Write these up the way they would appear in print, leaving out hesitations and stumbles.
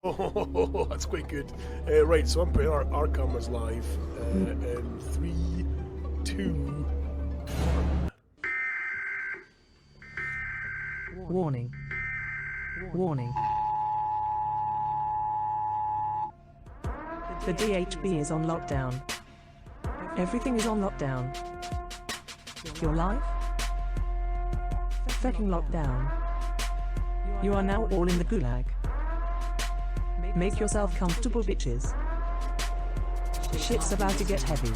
Oh, that's quite good. Right, so I'm putting our cameras live in 3, 2. Warning. Warning. The DHB is on lockdown. Everything is on lockdown. Your life? Fucking lockdown. You are now all in the Gulag. Make yourself comfortable, bitches. Shit's about to get heavy.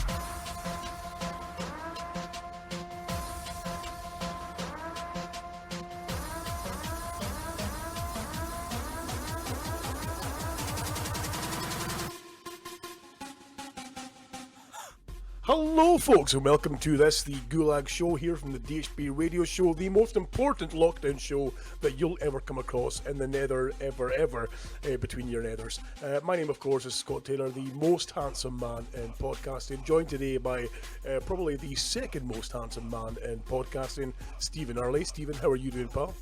Hello, folks, and welcome to this, the Gulag show here from the DHB radio show, the most important lockdown show that you'll ever come across in the nether, ever, between your nethers. My name, of course, is Scott Taylor, the most handsome man in podcasting, joined today by probably the second most handsome man in podcasting, Stephen Early. Stephen, how are you doing, pal?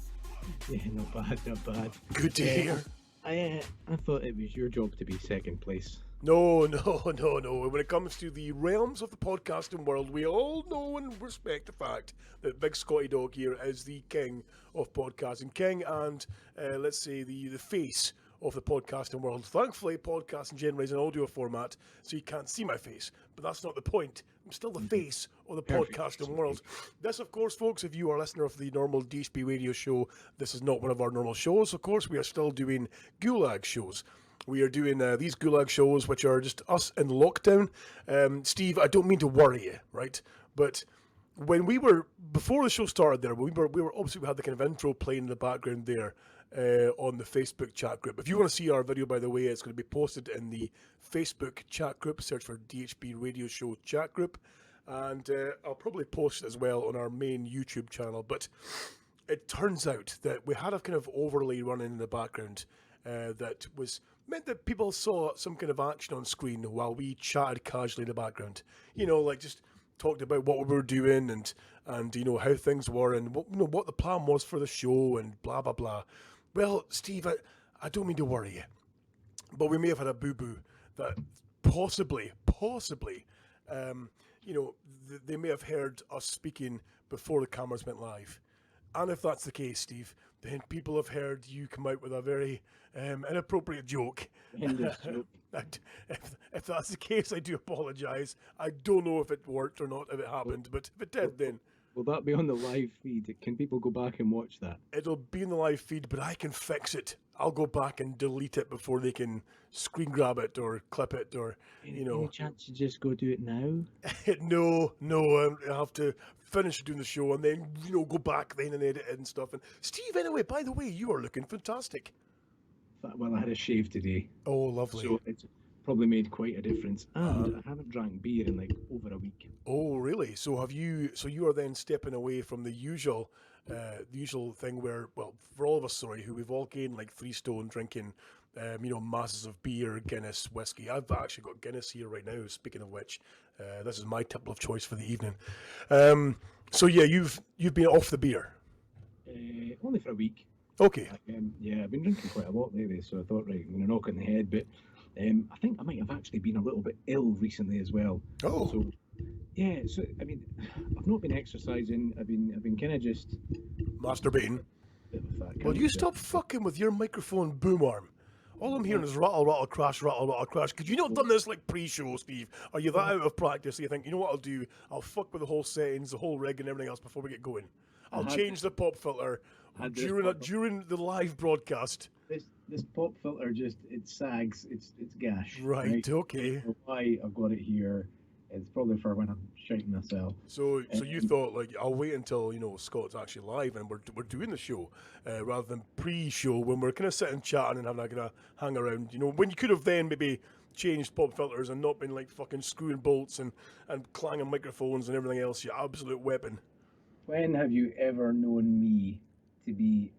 Yeah, not bad. Good to hear. I thought it was your job to be second place. No. When it comes to the realms of the podcasting world, we all know and respect the fact that Big Scotty Dog here is the king of podcasting. King and, let's say, the face of the podcasting world. Thankfully, podcasting generally is an audio format, so you can't see my face. But that's not the point. I'm still the face of the podcasting world. This, of course, folks, if you are a listener of the normal DHB radio show, this is not one of our normal shows. Of course, we are still doing Gulag shows. We are doing these Gulag shows, which are just us in lockdown. Steve, I don't mean to worry you, right? But when we were, before the show started there, we were obviously, we had the kind of intro playing in the background there on the Facebook chat group. If you want to see our video, by the way, it's going to be posted in the Facebook chat group. Search for DHB Radio Show chat group. And I'll probably post it as well on our main YouTube channel. But it turns out that we had a kind of overlay running in the background that was meant that people saw some kind of action on screen while we chatted casually in the background. You know, like just talked about what we were doing and you know how things were and what the plan was for the show and blah blah blah. Well, Steve, I don't mean to worry you, but we may have had a boo-boo that possibly, you know, they may have heard us speaking before the cameras went live. And if that's the case, Steve, then people have heard you come out with a very inappropriate joke. If that's the case, I do apologise. I don't know if it worked or not, if it happened, but if it did, then... Will that be on the live feed? Can people go back and watch that? It'll be in the live feed, but I can fix it. I'll go back and delete it before they can screen grab it or clip it or, you know... Any chance to just go do it now? No, I have to finish doing the show and then, you know, go back then and edit it and stuff. And Steve, anyway, by the way, you are looking fantastic. Well, I had a shave today. Oh, lovely. So it's probably made quite a difference. And I haven't drank beer in like over a week. Oh, really? So you are then stepping away from the usual thing where, well, for all of us, who we've all gained like 3 stone drinking, you know, masses of beer, Guinness, whiskey. I've actually got Guinness here right now, speaking of which. This is my tipple of choice for the evening. So yeah, you've been off the beer. Only for a week. Okay. Yeah, I've been drinking quite a lot lately, so I thought, right, I'm going to knock on the head, but I think I might have actually been a little bit ill recently as well. Oh. So, yeah, so, I mean, I've not been exercising, I've been kind of just... Masturbating. Bit of a fat Will cunt, you but- stop fucking with your microphone boom arm? All I'm hearing is rattle, rattle, crash, rattle, rattle, crash. Could you not done this like pre-show, Steve? Are you that out of practice that you think, you know what I'll do? I'll fuck with the whole settings, the whole rig and everything else before we get going. I'll change the pop filter during the live broadcast. This pop filter just, it sags, it's gash. Right, okay. So why I've got it here, it's probably for when I'm shouting myself. So you thought, like, I'll wait until, you know, Scott's actually live and we're doing the show rather than pre-show when we're kind of sitting chatting and having a kind of hang around, you know, when you could have then maybe changed pop filters and not been like fucking screwing bolts and clanging microphones and everything else, you absolute weapon. When have you ever known me to be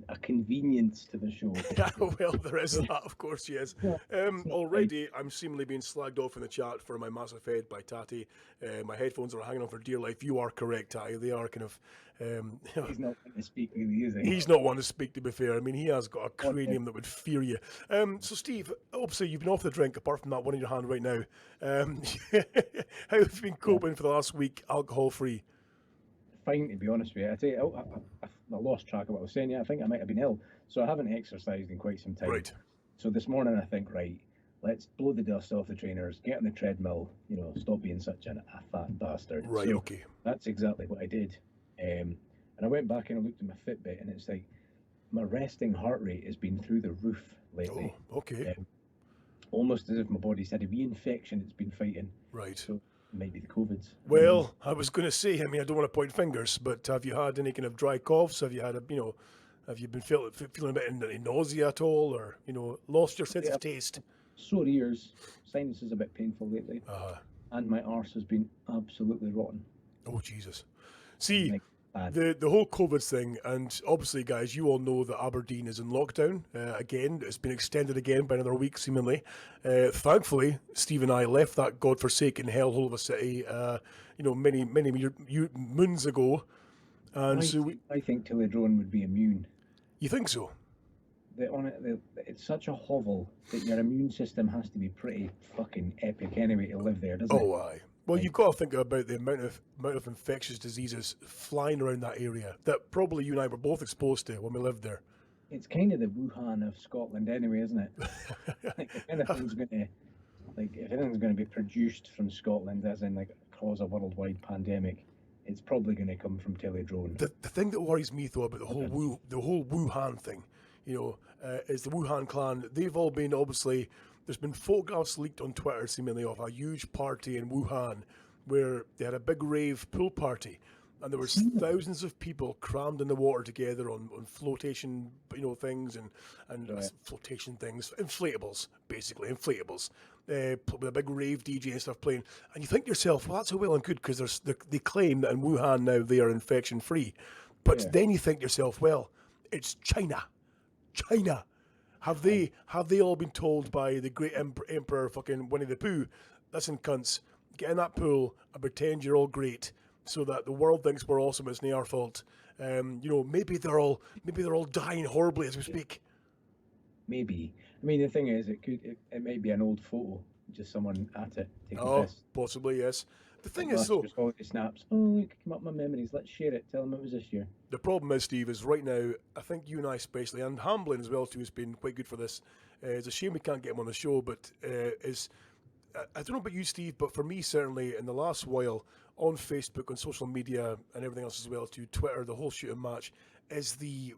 a convenience to the show. Well, there is that, of course, yes. Yeah, it's not Already, I'm seemingly being slagged off in the chat for my massive head by Tatty. My headphones are hanging on for dear life. You are correct, Tatty. They are kind of... He's not going to speak really, is he? He's not one to speak, to be fair. I mean, he has got a cranium that would fear you. So, Steve, obviously, you've been off the drink, apart from that one in your hand right now. How have you been coping for the last week, alcohol-free? Fine, to be honest with you. I tell you, I lost track of what I was saying. Yeah, I think I might have been ill, so I haven't exercised in quite some time. Right. So this morning I think, right, let's blow the dust off the trainers, get on the treadmill, stop being such a fat bastard. Right, So okay. that's exactly what I did. And I went back and I looked at my Fitbit, and it's like my resting heart rate has been through the roof lately. Oh, okay. Almost as if my body's had a reinfection it's been fighting. Right. So maybe the COVID's. Well, I was going to say, I mean, I don't want to point fingers, but have you had any kind of dry coughs? Have you had have you been feeling a bit any nausea at all, or lost your sense of taste? Sore ears, sinuses a bit painful lately, and my arse has been absolutely rotten. Oh Jesus! See, Like, bad. the whole COVID thing, and obviously, guys, you all know that Aberdeen is in lockdown again. It's been extended again by another week, seemingly. Thankfully, Steve and I left that godforsaken hellhole of a city, many moons ago, and I think Tilladrone would be immune. You think so? It's such a hovel that your immune system has to be pretty fucking epic anyway to live there, doesn't it? Oh, aye. Well, you've got to think about the amount of infectious diseases flying around that area that probably you and I were both exposed to when we lived there. It's kind of the Wuhan of Scotland anyway, isn't it? If anything's going to be produced from Scotland, as in cause a worldwide pandemic, it's probably going to come from Tilladrone. The thing that worries me though about the whole Wuhan thing, is the Wuhan clan. They've all been obviously. There's been photographs leaked on Twitter seemingly of a huge party in Wuhan where they had a big rave pool party, and there was thousands of people crammed in the water together on flotation, things and flotation things, inflatables, basically inflatables, with a big rave DJ and stuff playing. And you think to yourself, well, that's all well and good because they claim that in Wuhan now they are infection free, but then you think to yourself, well, it's China. Have they all been told by the great emperor fucking Winnie the Pooh, listen cunts, get in that pool and pretend you're all great so that the world thinks we're awesome, it's not our fault. Maybe they're all dying horribly as we speak. Maybe. I mean, the thing is, it might be an old photo, just someone at it taking a piss. Possibly, yes. The thing is, though, just quality snaps. Oh, it came up my memories. Let's share it. Tell them it was this year. the problem is, Steve, is right now, I think you and I especially, and Hamblin as well too, has been quite good for this. It's a shame we can't get him on the show, but I don't know about you, Steve, but for me, certainly, in the last while, on Facebook, on social media, and everything else as well, to Twitter, the whole shooting match, is the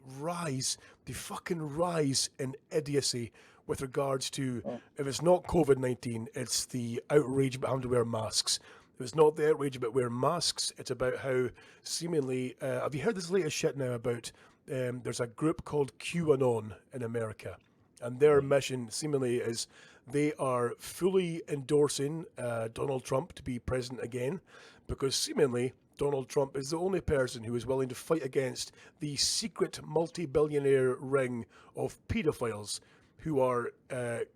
fucking rise in idiocy with regards to, if it's not COVID-19, it's the outrage about having to wear masks. If it's not the outrage about wearing masks, it's about how seemingly, have you heard this latest shit now about, there's a group called QAnon in America, and their mission seemingly is they are fully endorsing Donald Trump to be president again, because seemingly Donald Trump is the only person who is willing to fight against the secret multi-billionaire ring of pedophiles who are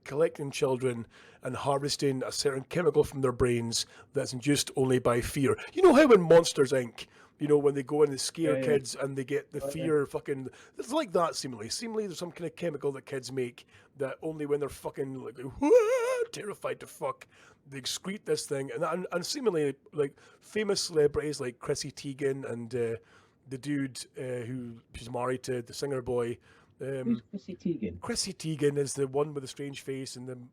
collecting children and harvesting a certain chemical from their brains that's induced only by fear. You know how in Monsters, Inc., when they go in and scare kids and they get the fear fucking... It's like that, seemingly. Seemingly there's some kind of chemical that kids make that only when they're fucking like terrified to fuck, they excrete this thing. And seemingly, like, famous celebrities like Chrissy Teigen and the dude who she's married to, the singer boy... Who's Chrissy Teigen? Chrissy Teigen is the one with the strange face and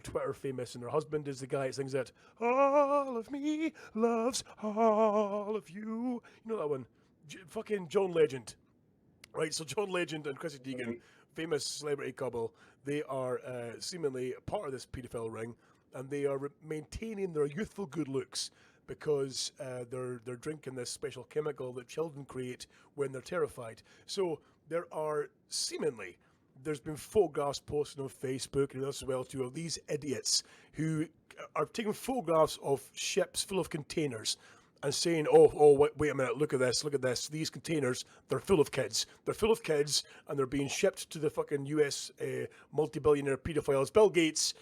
Twitter famous, and her husband is the guy that sings that "All of me loves all of you." You know that one? Fucking John Legend, right? So John Legend and Chrissy Teigen, famous celebrity couple, they are seemingly part of this paedophile ring, and they are maintaining their youthful good looks because they're drinking this special chemical that children create when they're terrified. So there are there's been photographs posted on Facebook and as well too of these idiots who are taking photographs of ships full of containers and saying, oh, wait a minute, look at this. These containers, they're full of kids. They're full of kids, and they're being shipped to the fucking US multi-billionaire pedophiles. Bill Gates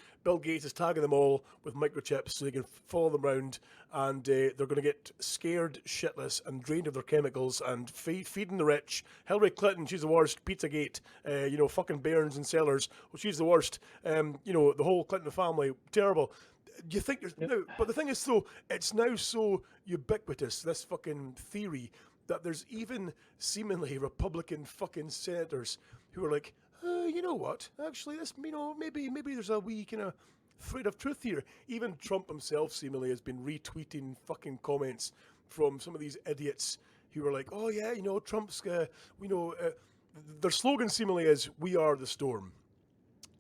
is tagging them all with microchips so they can follow them around, and they're going to get scared shitless and drained of their chemicals and feeding the rich. Hillary Clinton, she's the worst. Pizzagate, fucking Barnes and Sellers, well, she's the worst. The whole Clinton family, terrible. You think there's no, but the thing is, though, it's now so ubiquitous, this fucking theory, that there's even seemingly Republican fucking senators who are like, you know what? Actually, this, maybe there's a wee kind of thread of truth here. Even Trump himself seemingly has been retweeting fucking comments from some of these idiots who are like, oh yeah, Trump's, their slogan seemingly is, "We are the storm."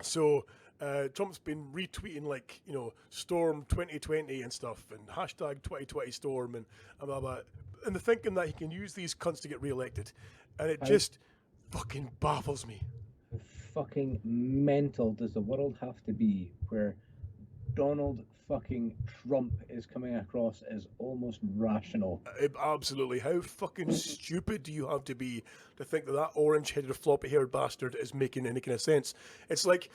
So. Trump's been retweeting Storm 2020 and stuff, and hashtag 2020 Storm and blah blah, and the thinking that he can use these cunts to get re-elected, and it just fucking baffles me. Fucking mental does the world have to be where Donald fucking Trump is coming across as almost rational? Absolutely. How fucking stupid do you have to be to think that orange-headed, floppy-haired bastard is making any kind of sense? It's like,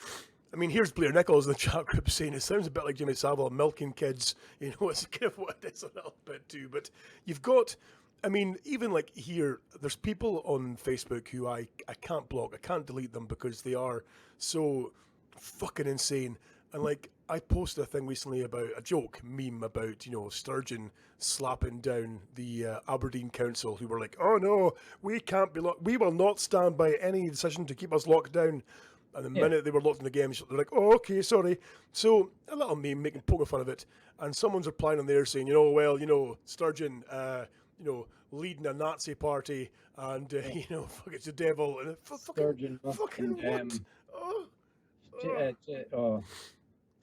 I mean, here's Blair Nichols in the chat group saying it sounds a bit like Jimmy Savile milking kids. It's kind of what it is a little bit too. But you've got, I mean, even like here, there's people on Facebook who I can't block, I can't delete them because they are so fucking insane. And like, I posted a thing recently about a joke meme about, Sturgeon slapping down the Aberdeen Council, who were like, oh no, we can't be locked, we will not stand by any decision to keep us locked down. And the minute they were locked in the game, they're like, oh, okay, sorry. So a little meme poking fun of it. And someone's replying on there saying, Sturgeon, leading a Nazi party and, fuck, it's the devil. And Sturgeon, fucking what?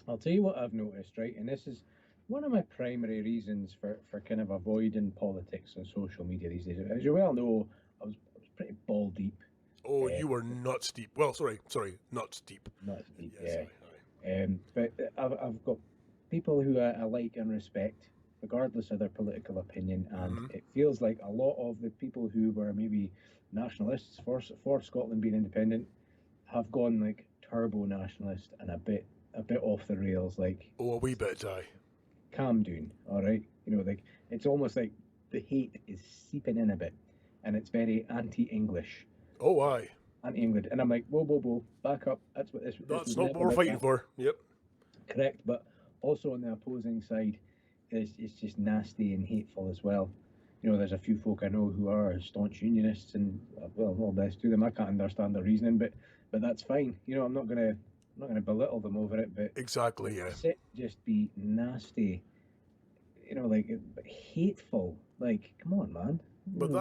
I'll tell you what I've noticed, right? And this is one of my primary reasons for kind of avoiding politics on social media these days. As you well know, I was pretty ball deep. Oh, you were nuts deep. Well, sorry, nuts deep. Nuts deep, yeah. Sorry. But I've got people who I like and respect, regardless of their political opinion, and it feels like a lot of the people who were maybe nationalists for Scotland being independent have gone like turbo nationalist and a bit off the rails. Like, a wee bit, aye. Calm down, all right. Like it's almost like the hate is seeping in a bit, and it's very anti-English. Oh, aye. Anti-England. And I'm like, whoa, back up. That's what this That's not what we're fighting for. Yep. Correct. But also on the opposing side, it's just nasty and hateful as well. There's a few folk I know who are staunch unionists, and well, all best to them. I can't understand their reasoning, but that's fine. I'm not gonna belittle them over it. But exactly, yeah. Just be nasty. Like hateful. Like, come on, man. But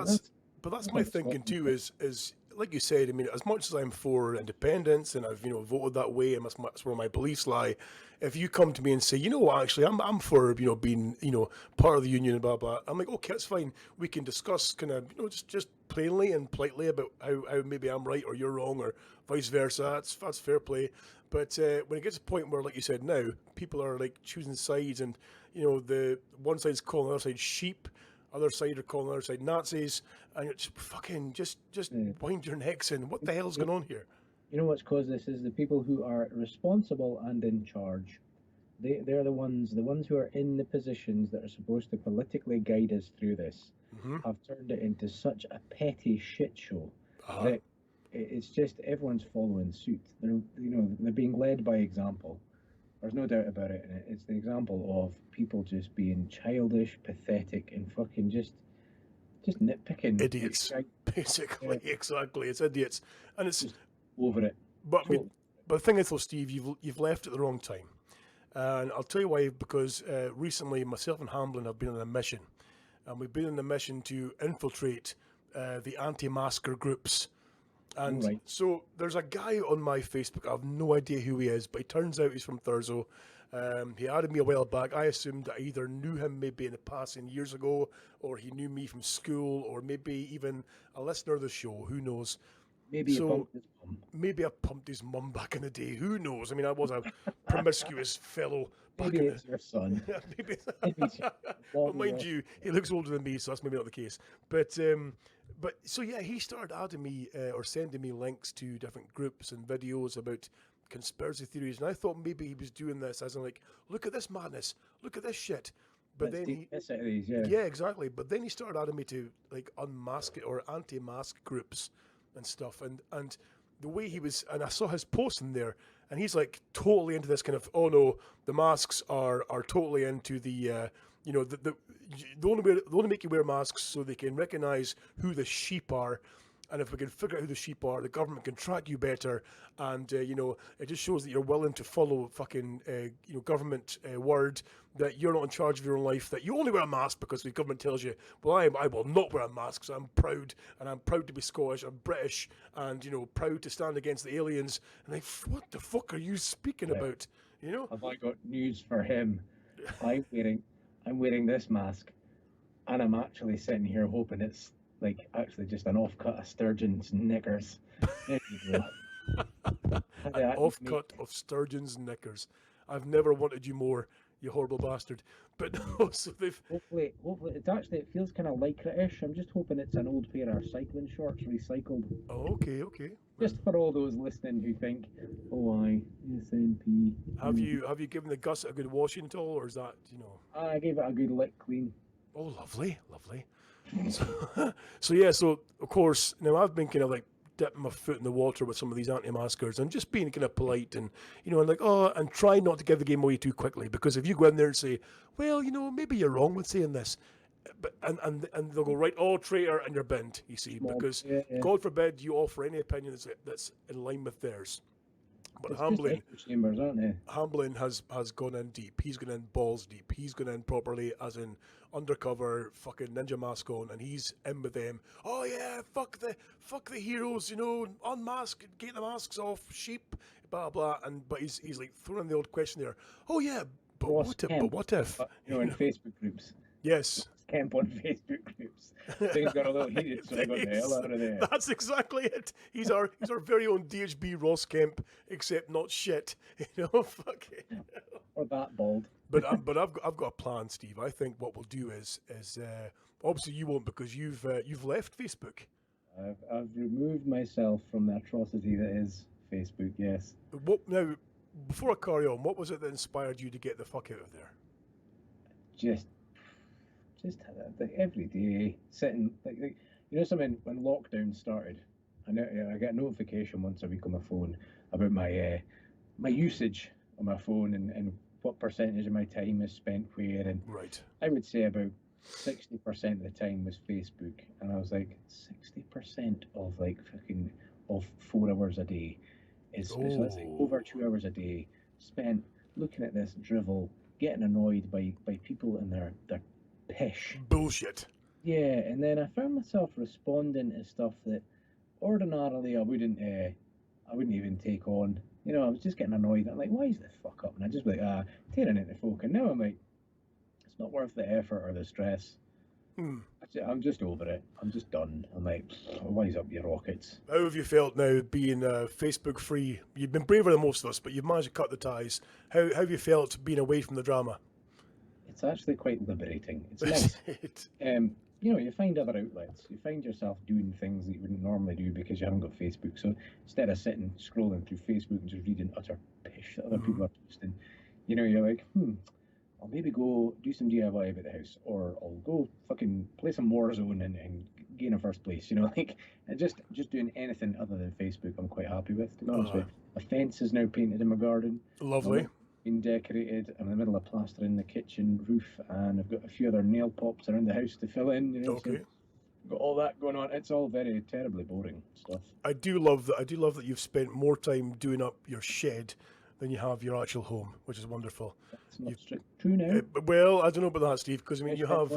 that's my thinking too. Is like you said. I mean, as much as I'm for independence and I've voted that way, and that's where my beliefs lie. If you come to me and say, actually, I'm for being part of the union and blah blah, I'm like, okay, that's fine. We can discuss kind of just plainly and politely about how maybe I'm right or you're wrong or vice versa. That's fair play. But when it gets to a point where, like you said, now people are like choosing sides, and the one side's calling the other side sheep. Other side are calling the other side Nazis, and you're just fucking just wind your necks in. What the hell's going on here? What's caused this is the people who are responsible and in charge. They're the ones who are in the positions that are supposed to politically guide us through this have turned it into such a petty shit show that it's just everyone's following suit. They're being led by example. There's no doubt about it, and it's the example of people just being childish, pathetic, and fucking just nitpicking. Idiots, basically. Yeah. Exactly, it's idiots, and it's just over it. But the thing is, though, Steve, you've left at the wrong time, and I'll tell you why. Because recently, myself and Hamblin have been on a mission, and we've been on a mission to infiltrate the anti-masker groups. And so there's a guy on my Facebook, I have no idea who he is, but it turns out he's from Thurso. He added me a while back. I assumed I either knew him maybe in the passing years ago, or he knew me from school, or maybe even a listener of the show, who knows. Maybe you So bumped his bum. maybe I pumped his mum back in the day. Who knows? I mean, I was a promiscuous fellow back Maybe in it's your son. the. Maybe. Maybe it's your Well, long mind lost. you, he looks older than me, so that's maybe not the case. But so yeah, he started adding me or sending me links to different groups and videos about conspiracy theories, and I thought maybe he was doing this as in like, look at this madness, look at this shit. But Let's then take he, this out of these, yeah. yeah, exactly. But then he started adding me to like unmask it or anti-mask groups and stuff, and the way he was, and I saw his post in there, and he's like totally into this kind of, oh no, the masks are totally into the they only make you wear masks so they can recognize who the sheep are. And if we can figure out who the sheep are, the government can track you better. And it just shows that you're willing to follow fucking government word, that you're not in charge of your own life, that you only wear a mask because the government tells you. Well, I will not wear a mask. So I'm proud, and I'm proud to be Scottish. I'm British, and proud to stand against the aliens. And like, what the fuck are you speaking about? Have I got news for him? I'm wearing this mask, and I'm actually sitting here hoping it's like actually just an offcut of Sturgeon's knickers. There you go. An offcut of Sturgeon's knickers. I've never wanted you more, you horrible bastard. But no, so they've. Hopefully, it feels kind of lycra-ish. I'm just hoping it's an old pair of cycling shorts recycled. Oh, okay. Just for all those listening who think, oh, SNP. Have you given the gusset a good washing at all, or is that I gave it a good lick clean. Oh, lovely. So of course, now I've been kind of like dipping my foot in the water with some of these anti-maskers and just being kind of polite and and like, and try not to give the game away too quickly, because if you go in there and say, well, maybe you're wrong with saying this, but and they'll go, right, oh, traitor, and you're binned, you see, because Yeah. God forbid you offer any opinion that's in line with theirs. But It's Hamblin, just echo chambers, aren't they? Hamblin has gone in deep. He's gone in balls deep. He's gone in properly, as in undercover, fucking ninja mask on, and he's in with them. Oh yeah, fuck the heroes, unmask, get the masks off, sheep, blah blah. But he's like throwing in the old question there. Oh yeah, but Ross what if? Kemp, But what if? in Facebook groups. Yes. Kemp on Facebook groups. Things got a little heated, so I got the hell out of there. That's exactly it. He's our very own DHB Ross Kemp, except not shit. Fuck it. Or that bald. But I've got a plan, Steve. I think what we'll do is obviously you won't, because you've left Facebook. I've removed myself from the atrocity that is Facebook. Yes. What now? Before I carry on, what was it that inspired you to get the fuck out of there? Just like every day sitting like something when lockdown started. I get a notification once a week on my phone about my usage on my phone and what percentage of my time is spent where, and Right. I would say about 60% of the time was Facebook, and I was like 60% of of 4 hours a day is so that's like over 2 hours a day spent looking at this drivel, getting annoyed by people and their pish. Bullshit. Yeah, and then I found myself responding to stuff that ordinarily I wouldn't even take on. I was just getting annoyed. I'm like, why is this fuck up? And I just be like, tearing into folk. And now I'm like, it's not worth the effort or the stress. I'm just over it. I'm just done. I'm like, wise up your rockets. How have you felt now being Facebook free? You've been braver than most of us, but you've managed to cut the ties. How have you felt being away from the drama? It's actually quite liberating. It's nice. You find other outlets. You find yourself doing things that you wouldn't normally do because you haven't got Facebook. So instead of sitting scrolling through Facebook and just reading utter pish that other people are posting, you're like, I'll maybe go do some DIY about the house, or I'll go fucking play some Warzone and gain a first place. And just doing anything other than Facebook, I'm quite happy with. To be honest with you, a fence is now painted in my garden. Lovely. Been decorated. I'm in the middle of plastering the kitchen roof, and I've got a few other nail pops around the house to fill in. Okay. So got all that going on. It's all very terribly boring stuff. I do love that you've spent more time doing up your shed than you have your actual home, which is wonderful. That's not true now. Well, I don't know about that, Steve, because you have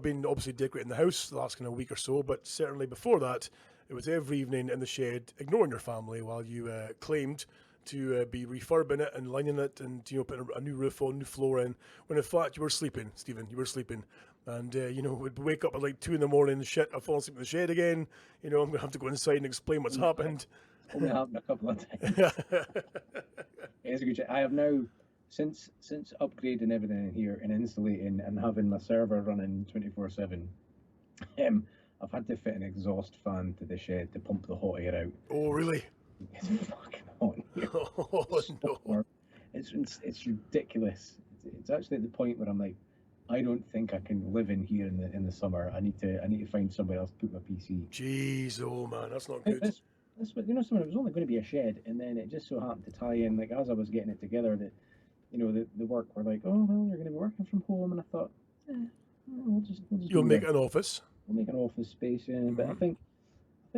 been obviously decorating the house the last kind of week or so, but certainly before that, it was every evening in the shed, ignoring your family while you claimed to be refurbing it and lining it and putting a new roof on, new floor in, when in fact you were sleeping, Stephen. You were sleeping. And, we'd wake up at like 2 in the morning, shit, I've fallen asleep in the shed again. I'm going to have to go inside and explain what's happened. Only happened a couple of times. It's a good check. I have now, since upgrading everything in here and insulating and having my server running 24/7, I've had to fit an exhaust fan to the shed to pump the hot air out. Oh, really? It's fucking hot in here. Oh, no. It's ridiculous. It's actually at the point where I'm like, I don't think I can live in here in the summer. I need to find somewhere else to put my PC. Jeez, oh man, that's not good. This summer it was only going to be a shed, and then it just so happened to tie in, like as I was getting it together, that the work were like, oh well, you're going to be working from home, and I thought, we'll just You'll make an office. We'll make an office space, but I think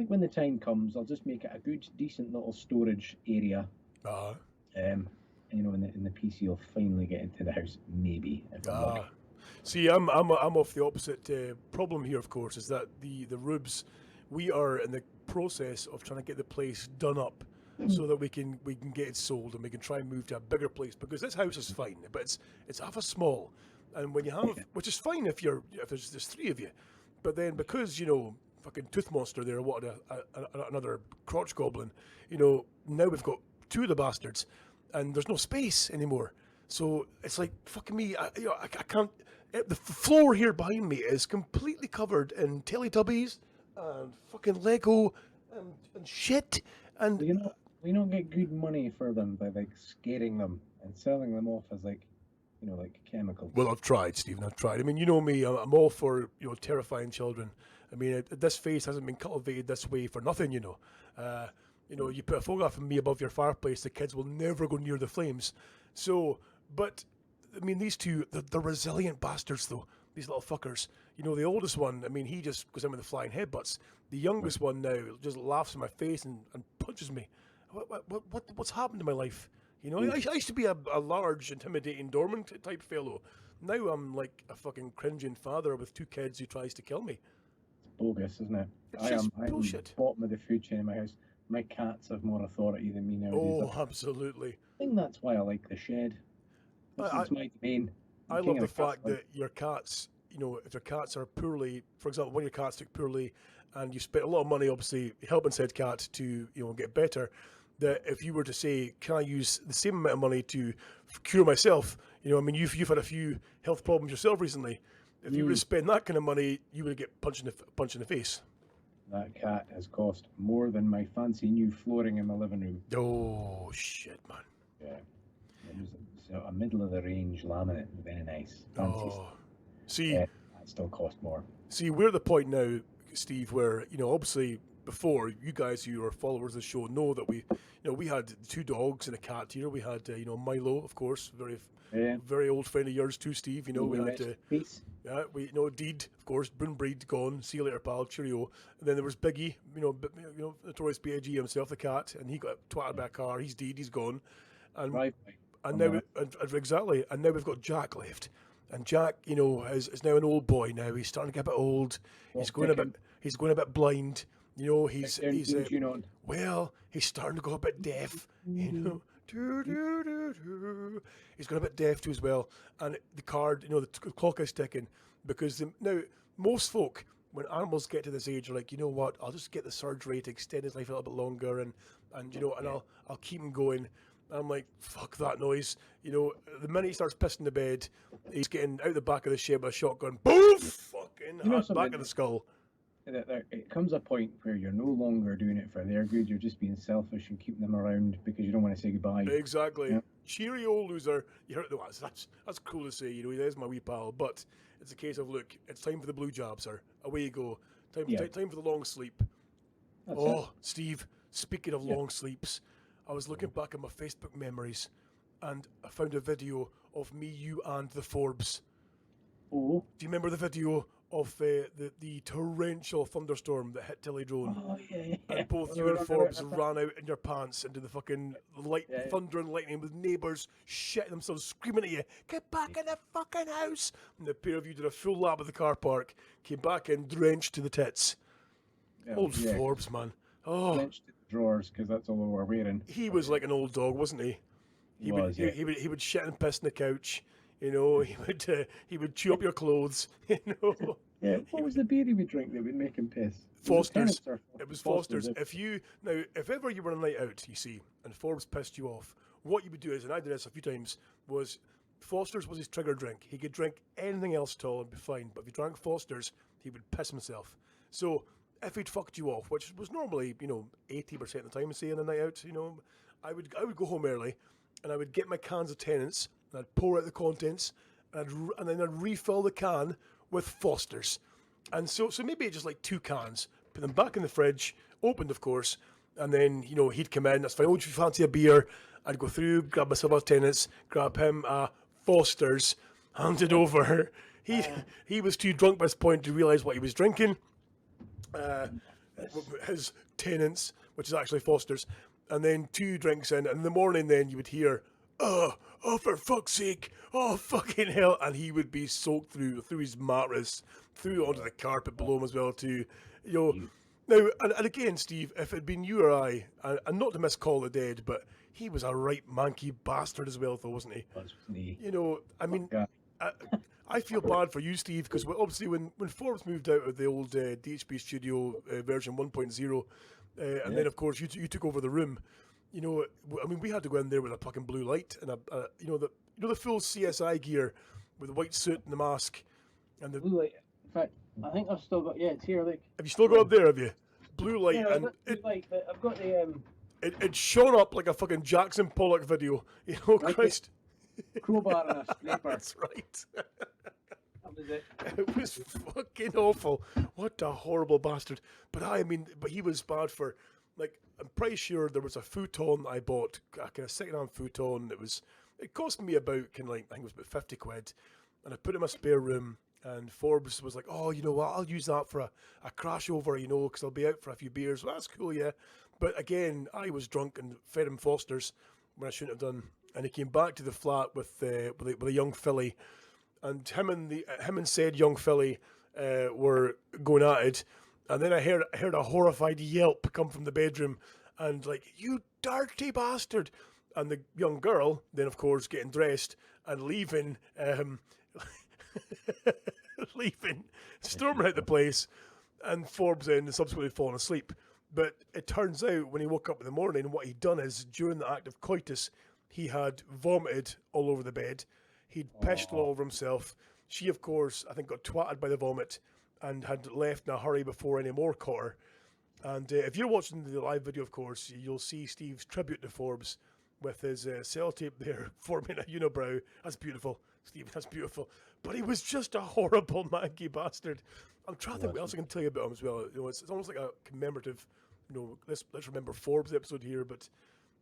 when the time comes, I'll just make it a good, decent little storage area. In the PC will finally get into the house, maybe. If I'm lucky. See, I'm off the opposite problem here. Of course, is that the Rubes, we are in the process of trying to get the place done up so that we can get it sold and we can try and move to a bigger place, because this house is fine, but it's half a small, and when you have, which is fine if there's 3 of you, but then because fucking Tooth Monster there, another crotch goblin, now we've got 2 of the bastards, and there's no space anymore. So it's like, fucking me, I can't. The floor here behind me is completely covered in Teletubbies and fucking Lego and shit. And we don't get good money for them by like scaring them and selling them off as like chemicals. Well, I've tried, Stephen. I've tried. I mean, you know me. I'm all for terrifying children. I mean, this face hasn't been cultivated this way for nothing. You put a photograph of me above your fireplace, the kids will never go near the flames. So, but I mean, these 2, they're resilient bastards, though. These little fuckers. The oldest one, I mean, he just goes in with the flying headbutts. The youngest one now just laughs in my face and punches me. What's happened to my life? I used to be a large, intimidating, dormant type fellow. Now I'm like a fucking cringing father with 2 kids who tries to kill me. It's bogus, isn't it? It's bullshit. Bottom of the food chain in my house. My cats have more authority than me nowadays. Oh, absolutely. I think that's why I like the shed. It's my domain. I love the fact that your cats, if your cats are poorly, for example, one of your cats took poorly, and you spent a lot of money, obviously, helping said cat to, get better, that if you were to say, can I use the same amount of money to cure myself? I mean, you've had a few health problems yourself recently. If you were to spend that kind of money, you would get punched in the face. That cat has cost more than my fancy new flooring in my living room. Oh, shit, man. Yeah. It was a middle of the range laminate, very nice. Fancy stuff. See, that still cost more. See, we're at the point now, Steve, where obviously before, you guys who are followers of the show know that we had 2 dogs and a cat here. We had Milo, of course, very old friend of yours too, Steve. We had peace. Yeah, we Deed, of course, Breed gone. See you later, pal. Cheerio. And then there was Biggie, notorious B.I.G. himself, the cat, and he got twatted by a car. He's dead. He's gone. And Right. and now exactly. And now we've got Jack left. And Jack, is now an old boy. Now he's starting to get a bit old. He's going a bit blind. He's starting to go a bit deaf. He's got a bit deaf too as well, and the card, the clock is ticking, because now most folk, when animals get to this age, are like, what? I'll just get the surgery to extend his life a little bit longer, and I'll keep him going. And I'm like, fuck that noise. The minute he starts pissing the bed, he's getting out the back of the shed with a shotgun. Boom! Fucking back of the skull. It comes a point where you're no longer doing it for their good. You're just being selfish and keeping them around because you don't want to say goodbye. Exactly. Yeah. Cheerio, loser. You heard that's cool to say. He is my wee pal. But it's a case of, look, it's time for the blue job, sir. Away you go. Time for the long sleep. That's it. Steve. Speaking of long sleeps, I was looking back at my Facebook memories, and I found a video of me, you, and the Forbes. Oh. Do you remember the video of the torrential thunderstorm that hit Tillydrone? Oh, yeah. And both you and Forbes ran out in your pants into the fucking thunder and lightning, with neighbours shitting themselves, screaming at you, get back in the fucking house! And the pair of you did a full lap of the car park, came back in drenched to the tits. Old Forbes, man. Oh. Drenched to the drawers, because that's all we were wearing. He was like an old dog, wasn't he? He would shit and piss on the couch. You know, he would chew up your clothes. You know. Yeah. What was the beer he would drink that would make him piss? Foster's. Or It was Foster's. Foster's. If ever you were on a night out, you see, and Forbes pissed you off, what you would do is, and I did this a few times, was Foster's was his trigger drink. He could drink anything else at all and be fine, but if he drank Foster's, he would piss himself. So if he'd fucked you off, which was normally 80% of the time, say, on a night out, I would go home early, and I would get my cans of Tennent's, and I'd pour out the contents, and then I'd refill the can with Foster's. And so maybe just like 2 cans, put them back in the fridge, opened of course, and then, he'd come in, that's fine, oh, do you fancy a beer? I'd go through, grab myself a Tennent's, grab him a Foster's, hand it over. He was too drunk by this point to realise what he was drinking. His Tennent's, which is actually Foster's, and then 2 drinks in, and in the morning then you would hear, oh, for fuck's sake, oh, fucking hell, and he would be soaked through his mattress, through onto the carpet below him as well too, Now, and again, Steve, if it had been you or I, and not to miscall the dead, but he was a right manky bastard as well, though, wasn't he? Wasn't he? I mean, I feel bad for you, Steve, because obviously when Forbes moved out of the old DHB studio version 1.0, and then of course you took over the room, I mean, we had to go in there with a fucking blue light and the full CSI gear with the white suit and the mask and the blue light. In fact, I think I've still got. Yeah, it's here. Like, have you still got up there? Have you? Blue light, yeah, and I've got the it shone up like a fucking Jackson Pollock video. Right, Christ. Crowbar and a scraper. That's right. That was it. It was fucking awful. What a horrible bastard. But he was bad for, like, I'm pretty sure there was a futon I bought, a kind of second-hand futon. It cost me about, I think it was about 50 quid. And I put it in my spare room, and Forbes was like, oh, you know what, I'll use that for a crash over, because I'll be out for a few beers. Well, that's cool, yeah. But again, I was drunk and fed him Foster's when I shouldn't have done. And he came back to the flat with a young filly, and him and said young filly were going at it. And then I heard a horrified yelp come from the bedroom, and like, you dirty bastard! And the young girl then, of course, getting dressed and leaving, storming out the place, and Forbes then subsequently fallen asleep. But it turns out when he woke up in the morning, what he'd done is, during the act of coitus, he had vomited all over the bed. He'd pissed all over himself. She, of course, I think got twatted by the vomit and had left in a hurry before any more caught her. And if you're watching the live video, of course, you'll see Steve's tribute to Forbes with his sellotape there forming a unibrow. That's beautiful, Steve, that's beautiful. But he was just a horrible manky bastard. I'm trying to think what else I can tell you about him as well. It's almost like a commemorative, let's remember Forbes episode here, but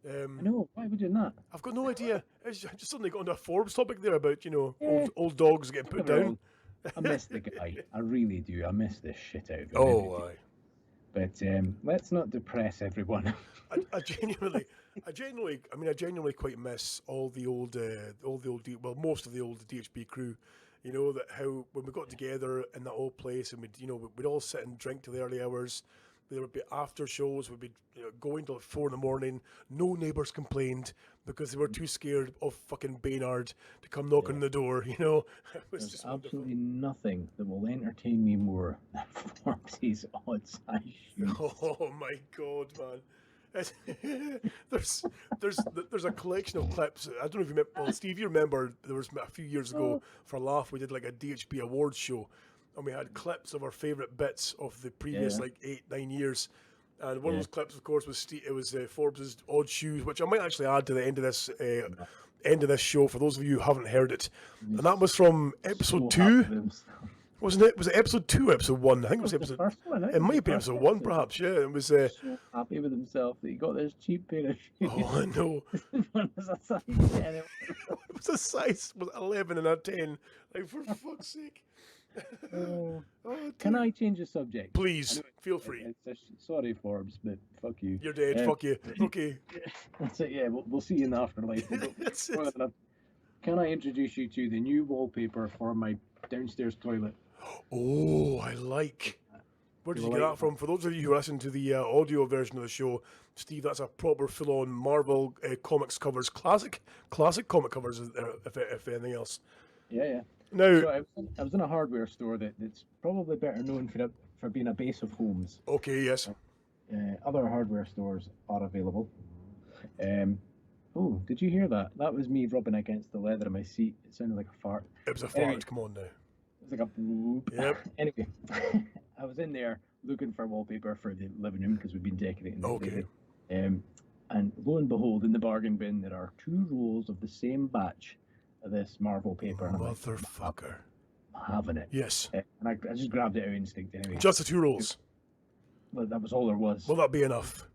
I know, why are we doing that? I've got no idea. It's just suddenly got onto a Forbes topic there about, old dogs getting put down. I miss the guy. I really do. I miss the shit out of him. Oh, aye. But let's not depress everyone. I genuinely quite miss all the old, most of the old DHB crew. That how when we got together in that old place and we'd all sit and drink till the early hours. There would be after shows. We'd be going till 4 a.m. No neighbours complained because they were too scared of fucking Baynard to come knocking on the door. It was There's just absolutely nothing that will entertain me more than Forbes' odd size shoes. Oh my god, man! There's a collection of clips. I don't know if you remember. Well, Steve, you remember there was a few years ago for a laugh we did like a DHB awards show. And we had clips of our favourite bits of the previous 8-9 years, and one of those clips, of course, was Forbes' odd shoes, which I might actually add to the end of this show for those of you who haven't heard it. And that was from episode 2, wasn't it? Was it episode 2, episode 1? I think it was episode. First one, it might have been episode 1, perhaps. Yeah, it was. So happy with himself that he got this cheap pair of shoes. Oh, I know. One was a size 10. It was a size 11 and a 10. Like, for fuck's sake. Can I change the subject? Please, feel free. Sorry, Forbes, but fuck you. You're dead. Fuck you. Okay. That's it. Yeah, we'll see you in the afterlife. That's it. Can I introduce you to the new wallpaper for my downstairs toilet? Oh, I like. Where did you get that from? For those of you who listen to the audio version of the show, Steve, that's a proper full-on Marvel comics covers, classic comic covers, if anything else. Yeah. Now, So I was in a hardware store that's probably better known for being a base of homes. okay, yes. Other hardware stores are available. Um, oh, did you hear that? That was me rubbing against the leather of my seat. It sounded like a fart. It was a Anyway, fart, come on now. It was like a whoop. Yep. Anyway, I was in there looking for wallpaper for the living room because we've been decorating it Okay. lately. And lo and behold, in the bargain bin, there are 2 rolls of the same batch of this Marvel paper. And I'm like, Motherfucker. I'm having it. Yes. And I just grabbed it out of instinct anyway. Just the 2 rolls. Well, that was all there was. Will that be enough?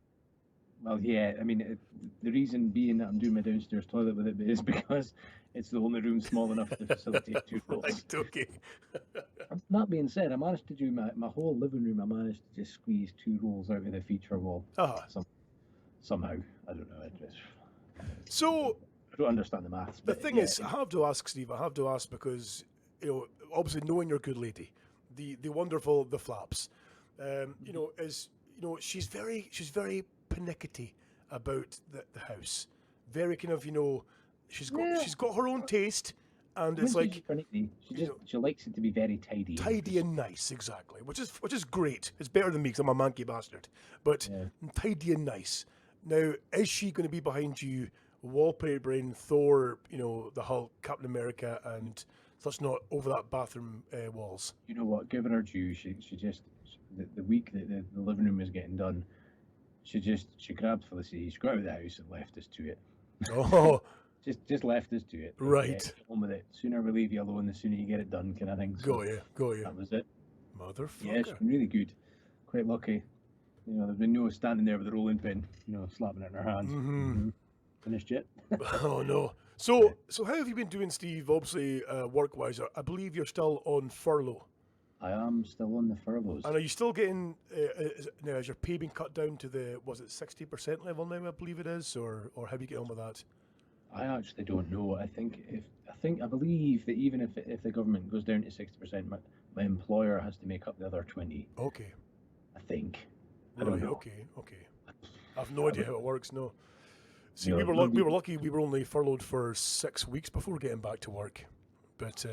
Well, yeah. I mean, the reason being that I'm doing my downstairs toilet with it is because it's the only room small enough to facilitate 2 rolls. Right, okay. That being said, I managed to do my whole living room. I managed to just squeeze 2 rolls out of the feature wall. Somehow. I don't know. So, I don't understand the maths. the But thing is, I have to ask, Steve, because, obviously knowing your good lady, the wonderful, the flaps, she's very pernickety about the house. Very kind of, she's got her own taste, and it's like she likes it to be very tidy. Tidy and nice, exactly. Which is great. It's better than me because I'm a manky bastard. But tidy and nice. Now, is she going to be behind you, wallpapering Thor, the Hulk, Captain America, and such not over that bathroom walls? You know what? Give her due. She just the week that the living room was getting done, she grabbed Felicity. She got out of the house and left us to it. Oh. Just left us to it. Right. Get home with it. Sooner we leave you alone, the sooner you get it done, kind of thing. So Go you. That was it. Motherfucker. Yeah, it's been really good. Quite lucky. There's been no standing there with a rolling pin, slapping it in her hands. Mm-hmm. Finished yet? Oh no. So how have you been doing, Steve? Obviously, work-wise, I believe you're still on furlough. I am still on the furloughs. And are you still getting? Now, has your pay been cut down to the 60% level now? I believe it is, or how do you get on with that? I actually don't know. I believe that even if the government goes down to 60%, my employer has to make up the other 20. Okay. I think. I Right, don't know. Okay. I have no idea how it works. No. See, No, we were lucky. We were only furloughed for 6 weeks before getting back to work, but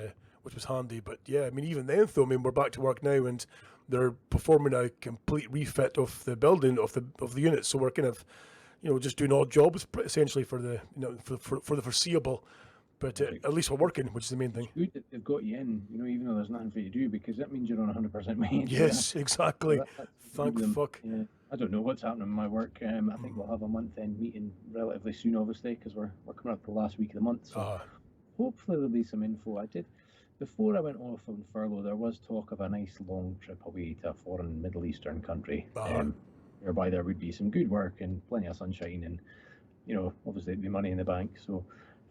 which was handy. But yeah, I mean, even then, though, we're back to work now, and they're performing a complete refit of the building of the unit. So we're kind of, just doing odd jobs essentially for the for the foreseeable. But at least we're working, which is the main thing. It's good that they've got you in, even though there's nothing for you to do, because that means you're on 100% wage. Yes, exactly. That's Thank them. fuck. Yeah. I don't know what's happening in my work. I think we'll have a month-end meeting relatively soon, obviously, because we're coming up to the last week of the month. So hopefully there'll be some info. Before I went off on furlough, there was talk of a nice long trip away to a foreign Middle Eastern country, whereby there would be some good work and plenty of sunshine, and obviously it'd be money in the bank. So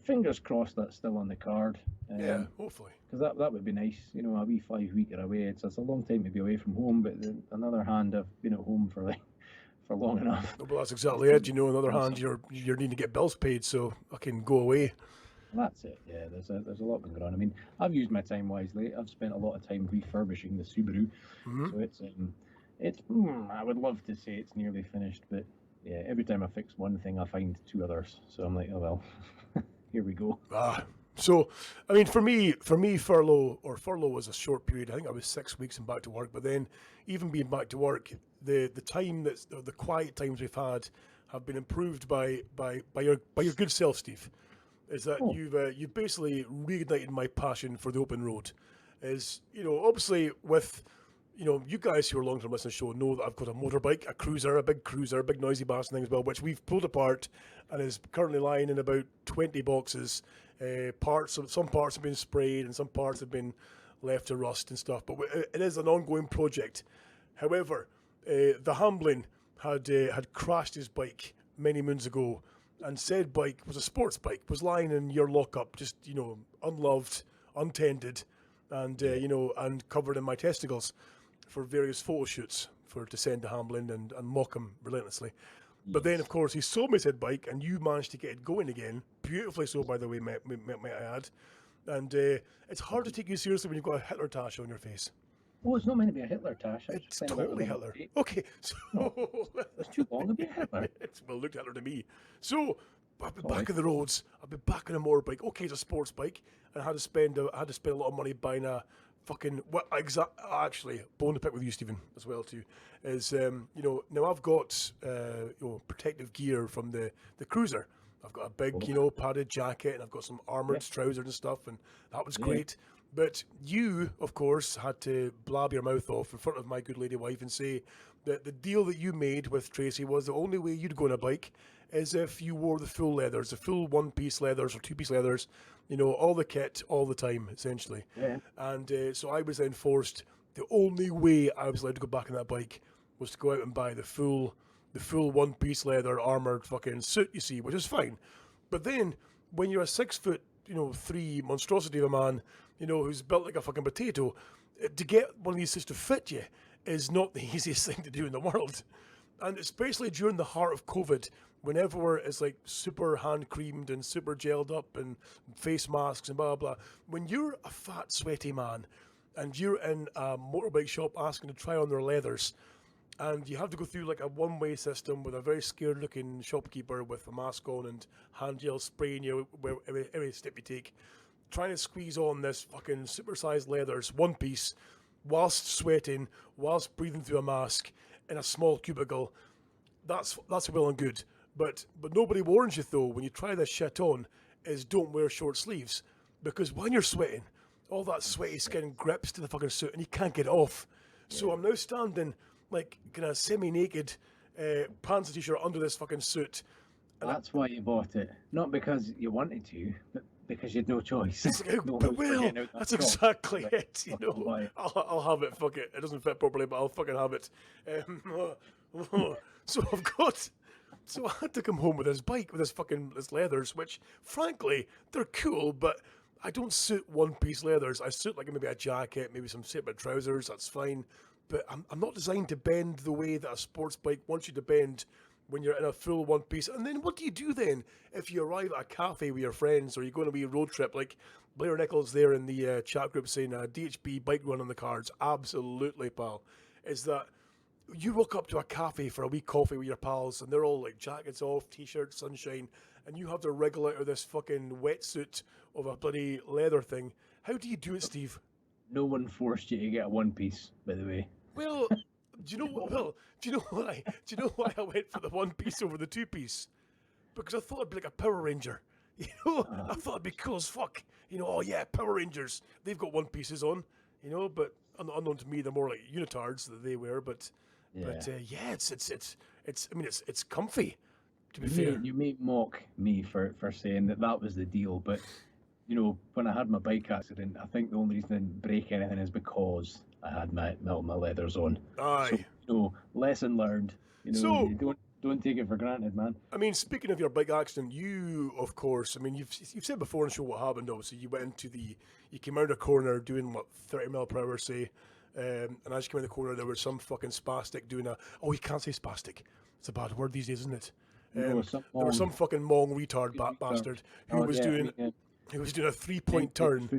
fingers crossed that's still on the card. Yeah, hopefully. Because that would be nice, a wee 5-weeker away. It's a long time to be away from home, but on the other hand, I've been at home for long enough. Well, that's exactly it. On the other hand, you're needing to get bills paid, so I can go away. That's it. Yeah, there's a lot been going on. I mean, I've used my time wisely. I've spent a lot of time refurbishing the Subaru, so it's I would love to say it's nearly finished, but yeah, every time I fix one thing, I find 2 others. So I'm like, oh well, here we go. So, I mean, for me, furlough was a short period. I think I was 6 weeks and back to work. But then, even being back to work, the time the quiet times we've had have been improved by your good self, Steve. Is that you've basically reignited my passion for the open road? Obviously with you guys who are long-term listeners show know that I've got a motorbike, a big noisy bastard thing as well, which we've pulled apart and is currently lying in about 20 boxes. Some parts have been sprayed and some parts have been left to rust and stuff, but it is an ongoing project. However, the Hamblin had crashed his bike many moons ago, and said bike was a sports bike, was lying in your lockup, just unloved, untended, and and covered in my testicles for various photo shoots to send to Hamblin and mock him relentlessly. But then, of course, he sold me said bike, and you managed to get it going again, beautifully so, by the way, might I add. And it's hard to take you seriously when you've got a Hitler tash on your face. Oh, it's not meant to be a Hitler tash. It's totally Hitler. Okay, so it's too long to be a Hitler. Well, looked Hitler to me. So back on the roads. I'd be back on a motorbike. Okay, it's a sports bike, and I had to spend a lot of money buying a fucking actually bone to pick with you, Stephen, as well too. Is now I've got protective gear from the cruiser. I've got a big padded jacket, and I've got some armoured trousers and stuff, and that was great. But you, of course, had to blab your mouth off in front of my good lady wife and say that the deal that you made with Tracy was the only way you'd go on a bike is if you wore the full leathers, the full one-piece leathers or two-piece leathers, all the kit all the time, essentially. Yeah. And so I was then forced, the only way I was allowed to go back on that bike was to go out and buy the full one-piece leather armoured fucking suit, you see, which is fine. But then, when you're a 6'3" monstrosity of a man, who's built like a fucking potato, to get one of these suits to fit you is not the easiest thing to do in the world. And especially during the heart of COVID, when everywhere is like super hand creamed and super gelled up and face masks and blah, blah, blah. When you're a fat, sweaty man and you're in a motorbike shop asking to try on their leathers, and you have to go through like a one-way system with a very scared-looking shopkeeper with a mask on and hand gel spraying you every step you take, trying to squeeze on this fucking supersized leathers, one piece, whilst sweating, whilst breathing through a mask in a small cubicle, that's well and good. But nobody warns you though, when you try this shit on, is don't wear short sleeves. Because when you're sweating, all that sweaty skin grips to the fucking suit and you can't get it off. So I'm now standing like kind of semi-naked, pants and t-shirt under this fucking suit. And that's why you bought it. Not because you wanted to, but because you had no choice. That's exactly it. I'll have it. Fuck it. It doesn't fit properly, but I'll fucking have it. So I had to come home with this bike with this leathers, which frankly they're cool, but I don't suit one-piece leathers. I suit like maybe a jacket, maybe some separate trousers. That's fine, but I'm not designed to bend the way that a sports bike wants you to bend when you're in a full one piece. And then what do you do then if you arrive at a cafe with your friends or you go on a wee road trip? Like Blair Nichols there in the chat group saying DHB bike run on the cards. Absolutely, pal. Is that you walk up to a cafe for a wee coffee with your pals and they're all like jackets off, t-shirts, sunshine, and you have to wriggle out of this fucking wetsuit of a bloody leather thing. How do you do it, Steve? No one forced you to get a one piece, by the way. Well, do you know what? Well, do you know why I went for the one piece over the two piece? Because I thought I'd be like a Power Ranger. I thought it'd be cool as fuck. Oh yeah, Power Rangers. They've got one pieces on. But unknown to me, they're more like unitards that they wear. But it's comfy. To be fair, you may mock me for saying that was the deal, but when I had my bike accident, I think the only reason I didn't break anything is because I had my leathers on. Aye. So lesson learned. You don't take it for granted, man. I mean, speaking of your bike accident, you, of course, I mean, you've said before on the show what happened. Obviously, you came out a corner doing 30 mile per hour, say, and as you came out the corner, there was some fucking spastic doing you can't say spastic. It's a bad word these days, isn't it? There was some fucking Hmong retard bastard who was doing a 3-point turn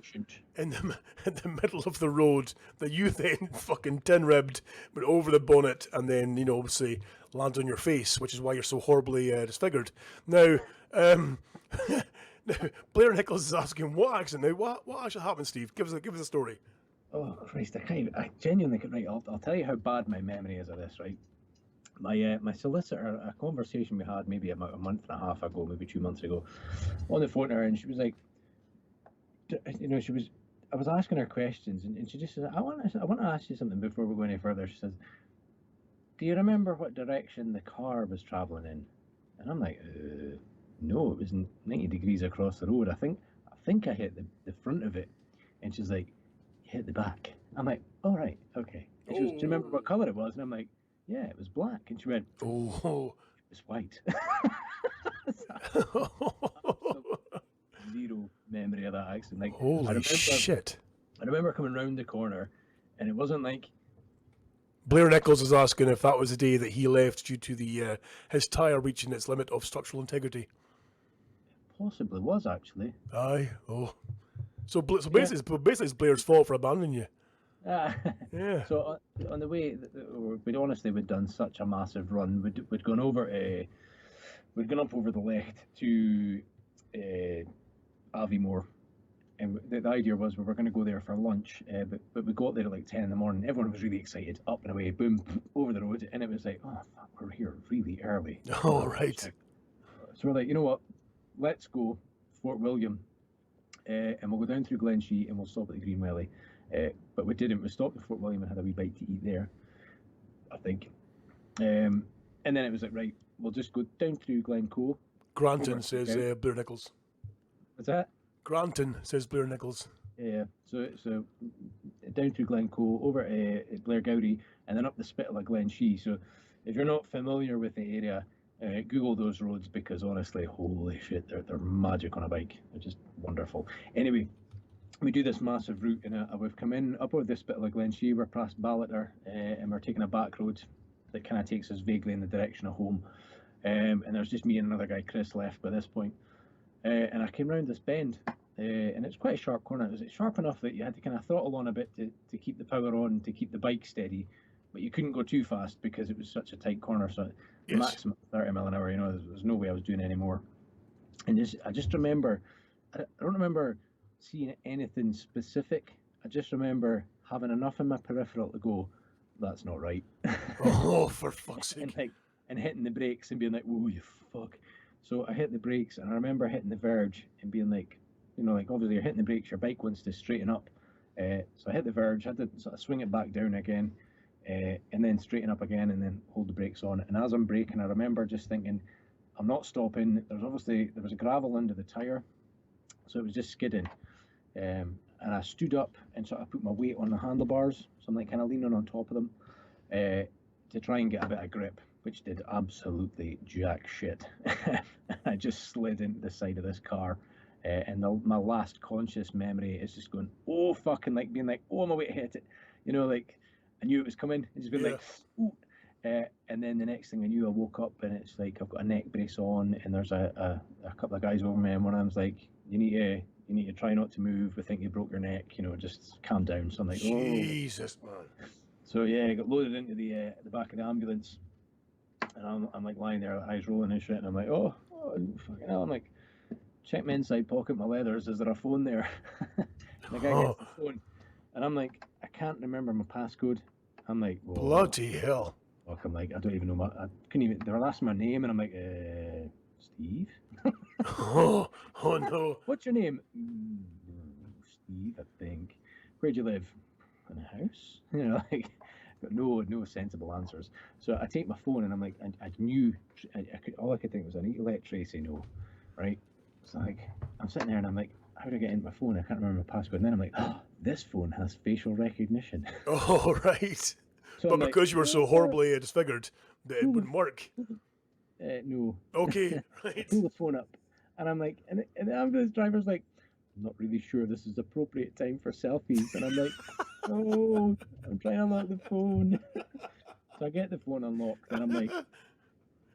in the middle of the road that you then fucking tin-ribbed, but over the bonnet, and then obviously land on your face, which is why you're so horribly disfigured. Now, Blair Nichols is asking what accident. Now, what actually happened, Steve? Give us a story. Oh Christ, I genuinely can't. Right, I'll tell you how bad my memory is of this. Right. My solicitor, a conversation we had maybe about a month and a half ago, maybe 2 months ago, on the phone to her, and she was like, I was asking her questions, and she just said, I want to ask you something before we go any further. She says, do you remember what direction the car was travelling in? And I'm like, no, it was 90 degrees across the road. I think I hit the front of it. And she's like, you hit the back. I'm like, oh, right, okay. And she goes, do you remember what colour it was? And I'm like, yeah, it was black. And she went, oh, it was white. Zero memory of that accident. Like, holy shit. I remember coming round the corner, and it wasn't like... Blair Nichols is asking if that was the day that he left due to his tyre reaching its limit of structural integrity. Possibly was, actually. Aye. Oh. So basically it's Blair's fault for abandoning you. Yeah. So on the way, we'd done such a massive run. We'd gone up over the left to Aviemore. And the idea was we were going to go there for lunch, but we got there at like 10 in the morning. Everyone was really excited. Up and away, boom, over the road. And it was like, oh, fuck, we're here really early. Oh, right. So we're like, you know what? Let's go Fort William. And we'll go down through Glen Shee and we'll stop at the Green Welly. But we didn't. We stopped at Fort William and had a wee bite to eat there, I think. And then it was like, right, we'll just go down through Glencoe. Granton, says Blair Nichols. What's that? Granton, says Blair Nichols. Yeah, so down through Glencoe, over Blair Gowrie, and then up the Spittal of Glen Shee. So if you're not familiar with the area, Google those roads, because honestly, holy shit, they're magic on a bike. They're just wonderful. Anyway, we do this massive route, and we've come in up over the Spittal of Glen Shee, we're past Ballater, and we're taking a back road that kind of takes us vaguely in the direction of home. And there's just me and another guy, Chris, left by this point. And I came round this bend, and it's quite a sharp corner. It was sharp enough that you had to kind of throttle on a bit to keep the power on, to keep the bike steady, but you couldn't go too fast because it was such a tight corner. So Yes. maximum 30 mile an hour, there's no way I was doing any more. And I just remember, I don't remember seeing anything specific. I just remember having enough in my peripheral to go, that's not right. Oh, for fuck's sake. and hitting the brakes and being like, whoa, you fuck. So I hit the brakes, and I remember hitting the verge and being like, obviously you're hitting the brakes, your bike wants to straighten up. So I hit the verge, had to sort of swing it back down again, and then straighten up again, and then hold the brakes on. And as I'm braking, I remember just thinking, I'm not stopping. There was a gravel under the tyre, so it was just skidding. And I stood up and sort of put my weight on the handlebars, so I'm like kind of leaning on top of them to try and get a bit of grip, which did absolutely jack shit. I just slid into the side of this car, and my last conscious memory is just going, oh, fucking, like being like, oh, my way to hit it. Like, I knew it was coming. It's just been like, ooh. And then the next thing I knew, I woke up and it's like I've got a neck brace on, and there's a couple of guys over me, and one of them's like, you need to try not to move. We think you broke your neck. Just calm down. So I'm like, Jesus, man. So yeah, I got loaded into the back of the ambulance, and I'm like lying there, eyes rolling and shit, and I'm like, oh fucking hell. I'm like, check my inside pocket, my leathers. Is there a phone there? And the guy gets the phone, and I'm like, I can't remember my passcode. I'm like, whoa. Bloody hell. Fuck, I'm like, I don't even know I couldn't even. They were asking my name, and I'm like, Steve. Oh no. What's your name? Steve, I think. Where'd you live? In a house. Like, got no sensible answers. So I take my phone, and I'm like, I knew, I could. All I could think was, I need to let Tracy know, right? So like, I'm sitting there, and I'm like, how do I get into my phone? I can't remember my passcode. And then I'm like, oh, this phone has facial recognition. Oh, right. So But because you were so horribly disfigured that it wouldn't work. No. Okay, I right. pull the phone up, and I'm like, and the ambulance driver's like, I'm not really sure this is appropriate time for selfies. And I'm like, oh, I'm trying to unlock the phone. So I get the phone unlocked, and I'm like,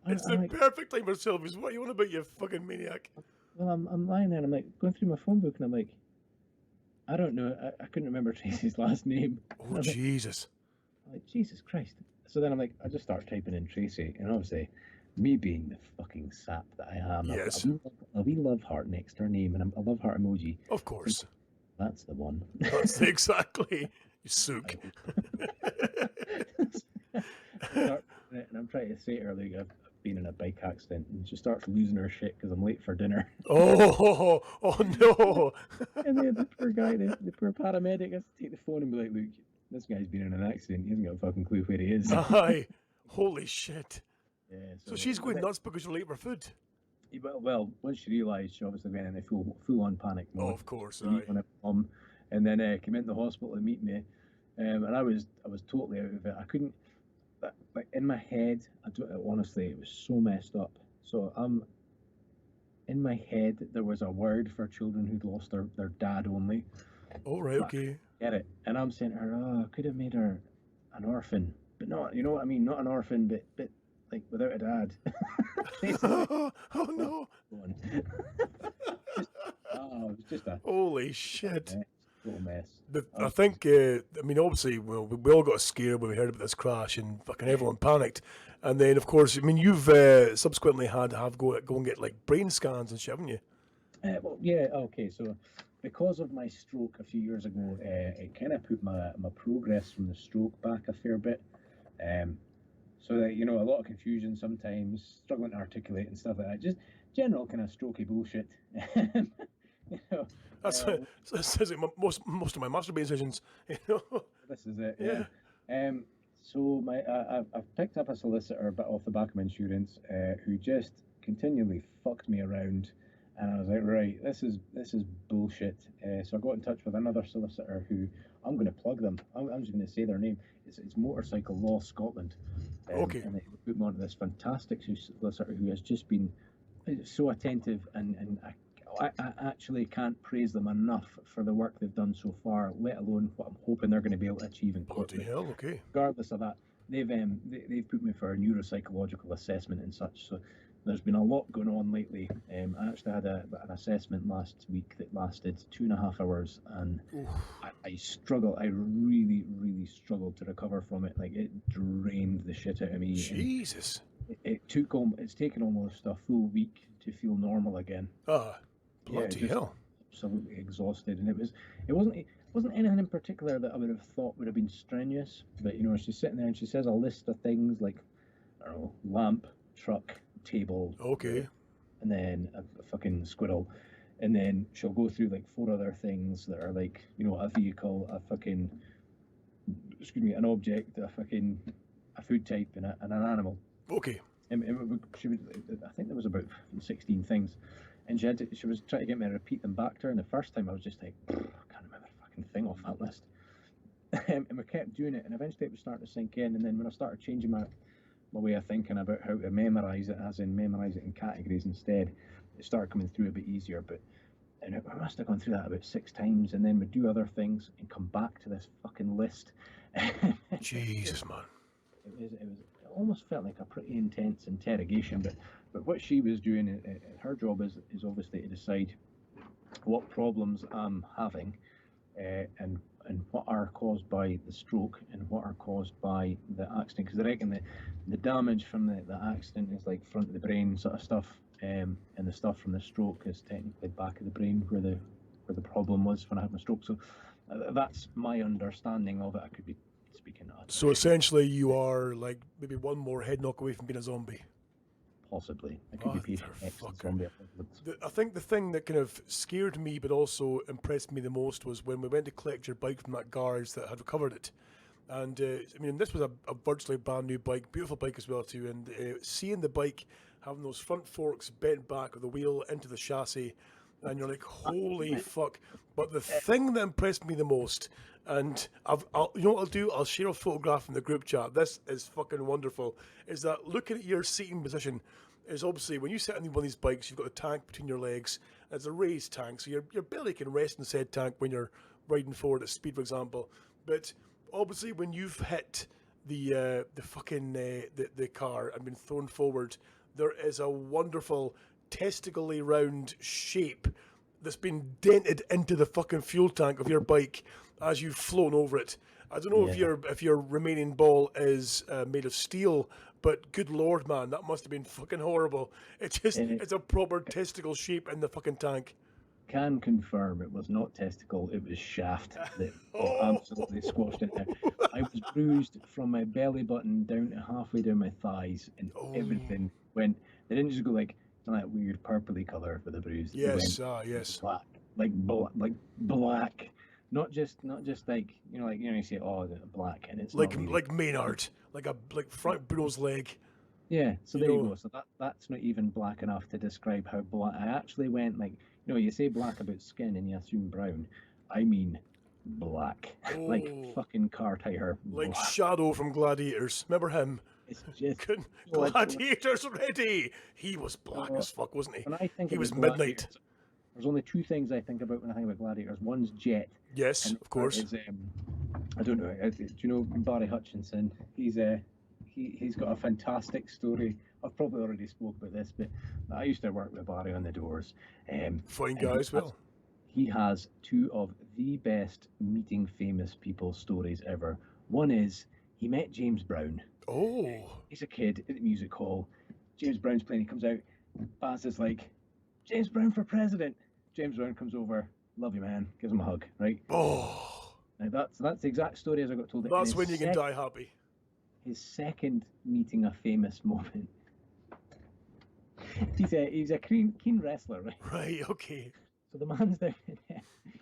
It's the perfect time for selfies. What are you on about, you fucking maniac? Well, I'm lying there, and I'm like going through my phone book, and I'm like, I don't know, I couldn't remember Tracy's last name. Oh, Jesus. I'm like, Jesus Christ. So then I'm like, I just start typing in Tracy, and obviously, me being the fucking sap that I am, Yes. a wee love heart next to her name, and a love heart emoji. Of course. That's the one. That's exactly. You sook. And I'm trying to say to her, like, I've been in a bike accident, and she starts losing her shit because I'm late for dinner. Oh no. And then the poor guy, the poor paramedic, has to take the phone and be like, look, this guy's been in an accident. He hasn't got a fucking clue where he is. Aye. Holy shit. Yeah, So she's going nuts because you're late for food. Well, once she realised, she obviously went in a full-on panic mode. Oh, of course. To meet Aye. my mum, and then came into the hospital to meet me, and I was totally out of it. I couldn't, like in my head, honestly, it was so messed up. So in my head, there was a word for children who'd lost their dad only. Oh, right, okay. Get it? And I'm saying to her, oh, I could have made her an orphan, but not, you know what I mean? Not an orphan, but like without a dad. Oh no. It was just a Holy shit. total mess. I think, I mean, obviously, well, we all got scared when we heard about this crash, and fucking everyone panicked. And then, of course, I mean, you've subsequently had to go and get like brain scans and shit, haven't you? Well, yeah, okay. So, because of my stroke a few years ago, it kind of put my progress from the stroke back a fair bit. So that a lot of confusion sometimes, struggling to articulate and stuff like that. Just general kind of strokey bullshit. you know, That's uh, says it most of my masturbation sessions. this is it. Yeah. So I've picked up a solicitor, but off the back of my insurance, who just continually fucked me around, and I was like, right, this is bullshit. So I got in touch with another solicitor who I'm going to plug them. I'm just going to say their name. It's Motorcycle Law Scotland. Okay. And they put me onto this fantastic solicitor who has just been so attentive, and I actually can't praise them enough for the work they've done so far, let alone what I'm hoping they're going to be able to achieve in court. Bloody hell, okay. Regardless of that, they've put me for a neuropsychological assessment and such. So there's been a lot going on lately. I actually had an assessment last week that lasted 2.5 hours, and I struggled. I really, really struggled to recover from it. Like, it drained the shit out of me. Jesus. It's taken almost a full week to feel normal again. Bloody hell. Absolutely exhausted, and it wasn't anything in particular that I would have thought would have been strenuous. But she's sitting there and she says a list of things like, I don't know, lamp, truck, table, Okay. and then a fucking squirrel, and then she'll go through like 4 other things that are like, a vehicle, a fucking, an object, a food type, and an animal. Okay. And I think there was about 16 things, and she was trying to get me to repeat them back to her. And the first time I was just like, I can't remember a fucking thing off that list. And we kept doing it, and eventually it was starting to sink in. And then when I started changing my way of thinking about how to memorise it, as in memorise it in categories instead, it started coming through a bit easier. And I must have gone through that about 6 times, and then we'd do other things and come back to this fucking list. Jesus, man. It almost felt like a pretty intense interrogation, but what she was doing, her job is obviously to decide what problems I'm having, and what are caused by the stroke and what are caused by the accident, because I reckon the damage from the accident is like front of the brain sort of stuff, and the stuff from the stroke is technically back of the brain where the problem was when I had my stroke. So that's my understanding of it. I could be speaking out. So essentially you are like maybe one more head knock away from being a zombie. Possibly. I could be patient next to zombie apocalypse. I think the thing that kind of scared me but also impressed me the most was when we went to collect your bike from that garage that had recovered it. And I mean, this was a virtually brand new bike, beautiful bike as well too, and seeing the bike having those front forks bent back with the wheel into the chassis, and you're like, holy fuck. But the thing that impressed me the most, and you know what I'll do? I'll share a photograph in the group chat. This is fucking wonderful. Is that looking at your seating position is obviously when you sit on one of these bikes, you've got a tank between your legs. It's a raised tank, so your belly can rest in said tank when you're riding forward at speed, for example. But obviously, when you've hit the car and been thrown forward, there is a wonderful testically round shape that's been dented into the fucking fuel tank of your bike as you've flown over it. I don't know if your remaining ball is made of steel, but good lord, man, that must have been fucking horrible. It's a proper testicle shape in the fucking tank. Can confirm it was not testicle, it was shaft that absolutely squashed it there. I was bruised from my belly button down to halfway down my thighs, and everything went. They didn't just go like that weird purpley colour for the bruise. Yes, yes. Black, like black. Not just like you say, oh, black, and it's like not really. Like Maynard, like Frank Bruno's leg. Yeah, so there you go. So that's not even black enough to describe how black. I actually went like, you say black about skin and you assume brown. I mean black, like fucking car tire. Like black. Shadow from Gladiators. Remember him? It's just Gladiators ready. He was black as fuck, wasn't he? When I think he was midnight. There's only 2 things I think about when I think about Gladiators. One's Jet. Yes, of course. Is, I don't know. Do you know Barry Hutchinson? He's got a fantastic story. I've probably already spoke about this, but I used to work with Barry on the Doors. Fine guy as well. He has 2 of the best meeting famous people stories ever. One is he met James Brown. Oh. He's a kid at the music hall. James Brown's playing. He comes out. Baz is like, James Brown for president. James Brown comes over, love you, man, gives him a hug, right? Oh, Now that's the exact story as I got told it. that's when you can die happy. His second meeting a famous moment. He's a keen wrestler, right? Right, okay. So the man's down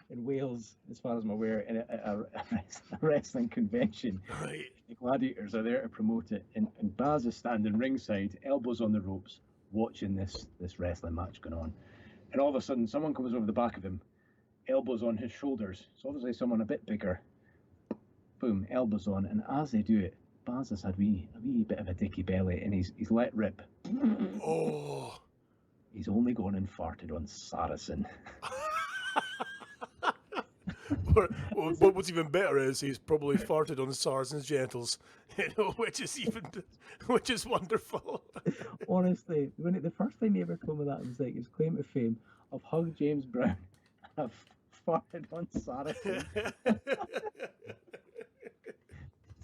in Wales, as far as I'm aware, in a wrestling convention. Right. The gladiators are there to promote it, and Baz is standing ringside, elbows on the ropes, watching this wrestling match going on. And all of a sudden, someone comes over the back of him, elbows on his shoulders. So obviously someone a bit bigger. Boom, elbows on, and as they do it, Baz has had a wee bit of a dicky belly, and he's let rip. Oh. He's only gone and farted on Saracen. But what's even better is he's probably farted on Saracens' genitals, which is wonderful. Honestly, the first time he ever told me that, it was like his claim to fame: I've hugged James Brown, I've farted on Saracen.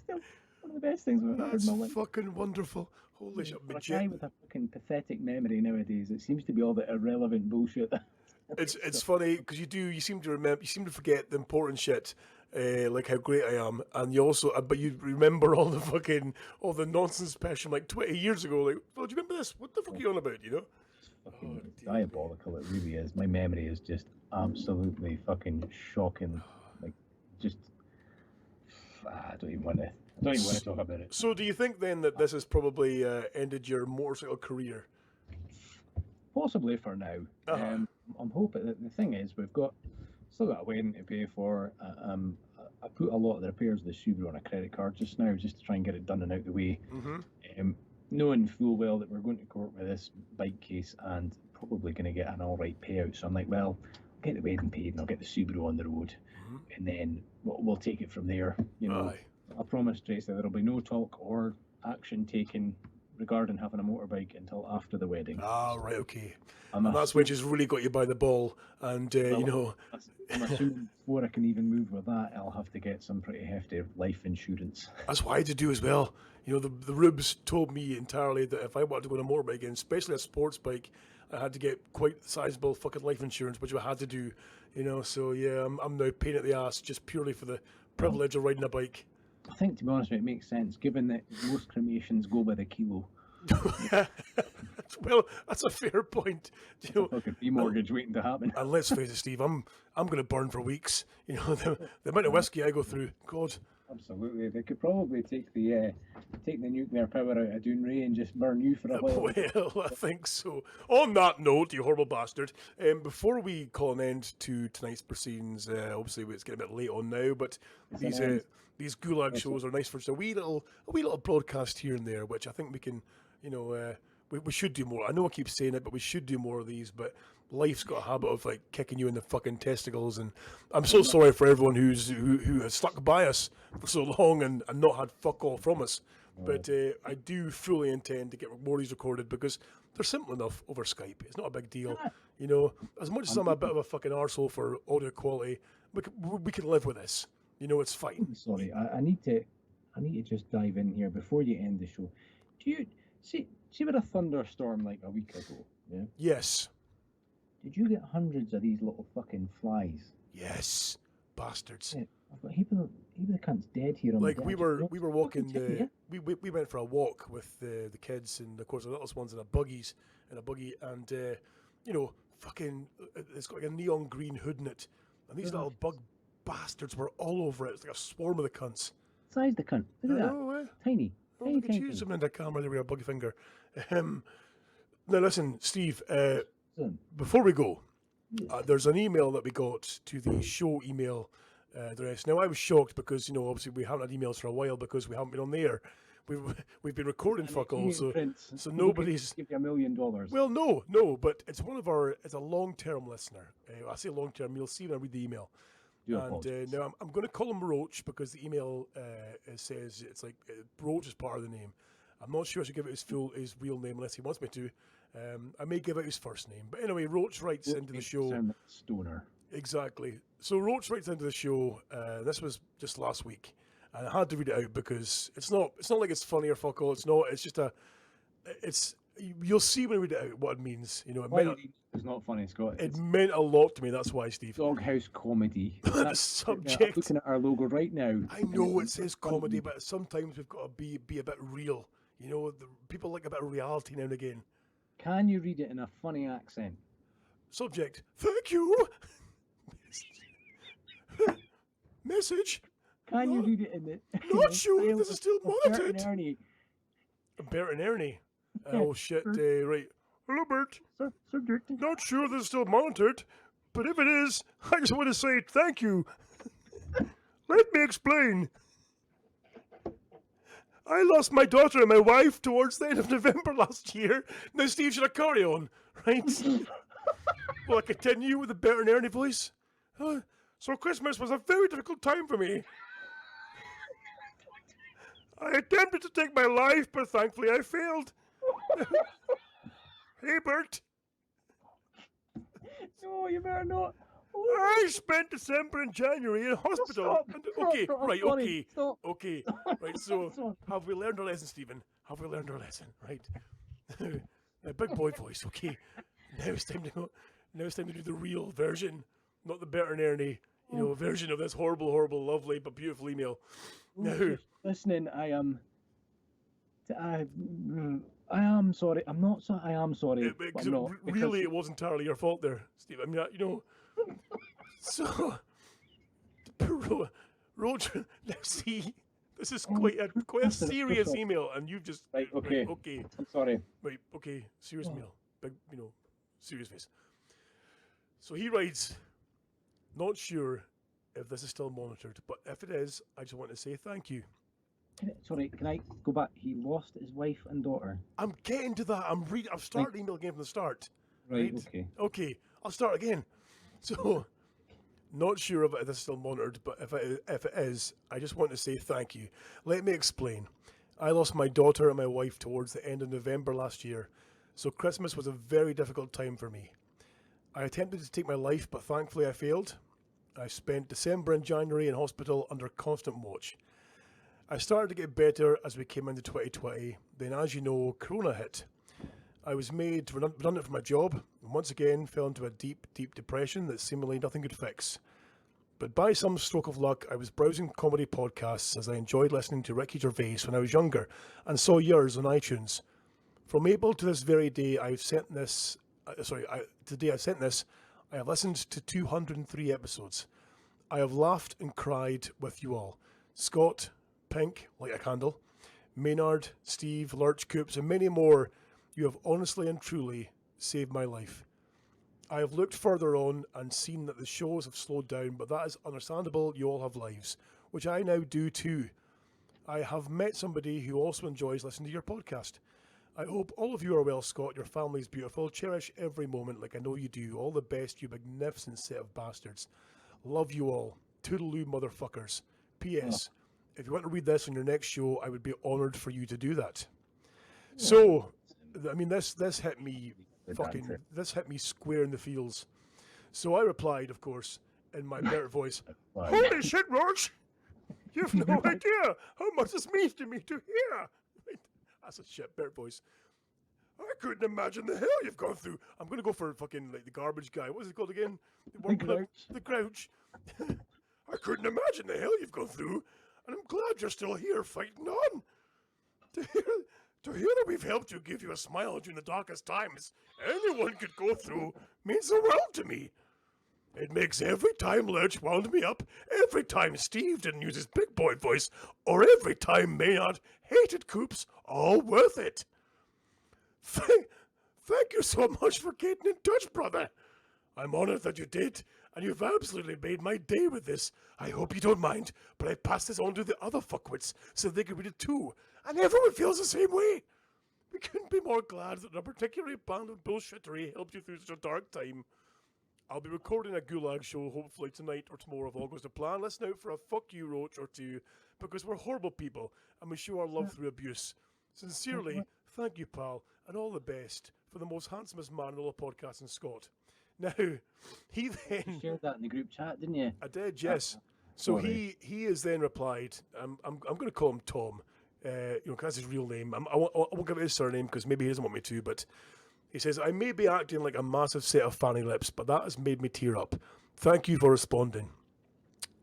Still one of the best things we've ever heard That's in my life. fucking wonderful. Holy shit! For a guy with a fucking pathetic memory nowadays, it seems to be all the irrelevant bullshit. It's funny because you seem to forget the important shit, like how great I am, and you also but you remember all the nonsense passion from like 20 years ago. Like, oh, do you remember this? What the fuck are you on about? You know? Fucking diabolical, it really is. My memory is just absolutely fucking shocking. Like, just I don't even want to talk about it. So, do you think then that this has probably ended your motorcycle career? Possibly for now. Uh-huh. I'm hoping that the thing is we've still got a wedding to pay for. I put a lot of the repairs of the Subaru on a credit card just now, just to try and get it done and out the way. Mm-hmm. Knowing full well that we're going to court with this bike case and probably going to get an all right payout. So I'm like, well, I'll get the wedding paid and I'll get the Subaru on the road, and then we'll take it from there. You know, Aye. I promise Tracy there'll be no talk or action taken regarding having a motorbike until after the wedding. Ah, right, okay. I'm And that's when she's really got you by the ball, and I'm assuming before I can even move with that, I'll have to get some pretty hefty life insurance. that's what I had to do as well. You know, the Rubes told me entirely that if I wanted to go on a motorbike again, especially a sports bike, I had to get quite sizable fucking life insurance, which I had to do. You know, so yeah, I'm now pain at the ass just purely for the privilege of riding a bike. I think, to be honest with you, it makes sense, given that most cremations go by the kilo. Well, that's a fair point. You know, Fucking remortgage waiting to happen. and let's face it, Steve, I'm going to burn for weeks. You know, the amount of whiskey I go through, God. Absolutely, they could probably take the nuclear power out of Doonray and just burn you for a while. Well, I think so. On that note, you horrible bastard, before we call an end to tonight's proceedings, obviously it's getting a bit late on now, but these Gulag shows are nice for just a wee little broadcast here and there, which I think we can, you know, we should do more. I know I keep saying it, but we should do more of these, but life's got a habit of like kicking you in the fucking testicles, and I'm so sorry for everyone who has stuck by us for so long and not had fuck all from us. But I do fully intend to get more of these recorded because they're simple enough over Skype. It's not a big deal. You know, as much as I'm a bit of a fucking arsehole for audio quality, we can live with this. You know, it's fine. Sorry, I need to just dive in here before you end the show. Do you see with a thunderstorm like a week ago? Yeah. Yes. Did you get hundreds of these little fucking flies? Yes. Bastards. Yeah, I've got heap of the cunts dead here on Like the we bench. were walking we went for a walk with the kids and of course the littlest ones in a buggy and you know, fucking it's got like a neon green hood in it, and these little bug bastards were all over it. It's like a swarm of the cunts. Size the cunt. Look at that. Oh, Tiny. oh, Tiny, look at tiny. you zooming in the camera there with a buggy finger. Now listen, Steve, Son. before we go, there's an email that we got to the show email address. Now I was shocked because, you know, obviously we haven't had emails for a while because we haven't been on the air. We've been recording fuck all, so nobody's give you $1 million. Well, no, but it's it's a long-term listener. I say long-term, you'll see when I read the email. And now I'm going to call him Roach because the email says it's like Roach is part of the name. I'm not sure I should give it his real name unless he wants me to. I may give out his first name, but anyway, Roach writes into the show. Stoner. Exactly. So Roach writes into the show. This was just last week, and I had to read it out because it's not like it's funny or fuck all. It's not. It's just You'll see when we read it out what it means. You know, It's not funny, Scott. it meant a lot to me. That's why, Steve. Doghouse comedy. The I'm subject. looking at our logo right now. I know it says comedy, but sometimes we've got to be a bit real. You know, people like a bit of reality now and again. Can you read it in a funny accent? Subject. Thank you. Message. Can you read it in it? Not sure if this is still Bert monitored. and Ernie. Bert and Ernie. Yeah, Oh shit! Right. Hello, Bert. Subject. Not sure this is still monitored, but if it is, I just want to say thank you. Let me explain. I lost my daughter and my wife towards the end of November last year. Now, Steve, should I carry on? Right? Will I continue with the Bert and Ernie voice? So Christmas was a very difficult time for me. I attempted to take my life, but thankfully I failed. Hey, Bert. No, you better not. I spent December and January in hospital. Okay, right, okay, Stop. okay. Right, so have we learned our lesson, Stephen? Have we learned our lesson? Right. A big boy voice, okay. Now it's time to go. Now it's time to do the real version, not the Bert and Ernie, version of this horrible, horrible, lovely but beautiful email. Now, Listening, I am sorry. I'm not sorry. I am sorry. But I'm not, really, it was entirely your fault there, Steve. I mean, So, Roger, now see, this is quite a serious email, and you've just Right, okay. Right, okay. I'm sorry. Right, okay, serious email, big, serious face. So he writes, not sure if this is still monitored, but if it is, I just want to say thank you. Can I go back? He lost his wife and daughter. I'm getting to that. I've started the email again from the start. Right. Okay. Okay, I'll start again. So, not sure if this is still monitored, but if it is, I just want to say thank you. Let me explain. I lost my daughter and my wife towards the end of November last year, so Christmas was a very difficult time for me. I attempted to take my life, but thankfully I failed. I spent December and January in hospital under constant watch. I started to get better as we came into 2020. Then, as you know, Corona hit. I was made redundant from my job and once again fell into a deep, deep depression that seemingly nothing could fix. But by some stroke of luck, I was browsing comedy podcasts as I enjoyed listening to Ricky Gervais when I was younger and saw yours on iTunes. From April to this very day, I have listened to 203 episodes. I have laughed and cried with you all. Scott, Pink, like a candle, Maynard, Steve, Lurch, Coops, and many more. You have honestly and truly saved my life. I have looked further on and seen that the shows have slowed down, but that is understandable. You all have lives, which I now do too. I have met somebody who also enjoys listening to your podcast. I hope all of you are well, Scott. Your family is beautiful. Cherish every moment like I know you do. All the best, you magnificent set of bastards. Love you all. Toodaloo, motherfuckers. P.S. If you want to read this on your next show, I would be honoured for you to do that. So, I mean, this hit me this hit me square in the feels. So I replied, of course, in my better voice, Holy shit, Roach! You have no idea how much this means to me to hear. That's a shit better voice. I couldn't imagine the hell you've gone through. I'm going to go for fucking like the garbage guy. What is it called again? The Grouch. I couldn't imagine the hell you've gone through, and I'm glad you're still here fighting on. To hear that we've helped you, give you a smile during the darkest times anyone could go through means the world to me. It makes every time Lurch wound me up, every time Steve didn't use his big boy voice, or every time Maynard hated Coops, all worth it. Thank you so much for getting in touch, brother. I'm honoured that you did, and you've absolutely made my day with this. I hope you don't mind, but I pass this on to the other fuckwits so they can read it too, and everyone feels the same way. We couldn't be more glad that a particularly band of bullshittery helped you through such a dark time. I'll be recording a Gulag show hopefully tonight or tomorrow if all goes to plan. Listen out for a fuck you Roach or two, because we're horrible people and we show our love through abuse. Sincerely, thank you, pal, and all the best for the most handsomest man in all the podcasts in Scott. Now, he then... You shared that in the group chat, didn't you? I did, yes. So he has then replied, I'm going to call him Tom. that's his real name. I won't give it his surname because maybe he doesn't want me to, but he says, I may be acting like a massive set of fanny lips, but that has made me tear up. Thank you for responding.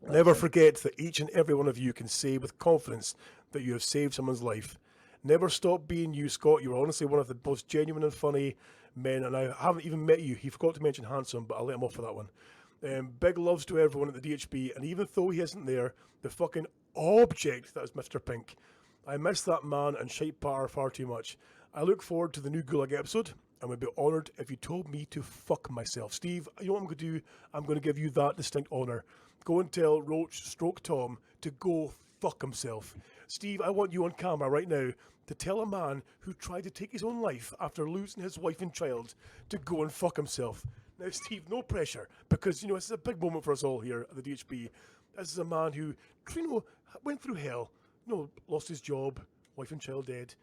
Never forget that each and every one of you can say with confidence that you have saved someone's life. Never stop being you, Scott. You are honestly one of the most genuine and funny men, and I haven't even met you. He forgot to mention handsome, but I'll let him off for that one. Big loves to everyone at the DHB, and even though he isn't there, the fucking object that is Mr. Pink. I miss that man and shite patter far too much. I look forward to the new Gulag episode, and would be honoured if you told me to fuck myself. Steve, you know what I'm going to do? I'm going to give you that distinct honour. Go and tell Roach stroke Tom to go fuck himself. Steve, I want you on camera right now to tell a man who tried to take his own life after losing his wife and child to go and fuck himself. Now, Steve, no pressure, because, this is a big moment for us all here at the DHB. This is a man who, went through hell, lost his job, wife and child dead,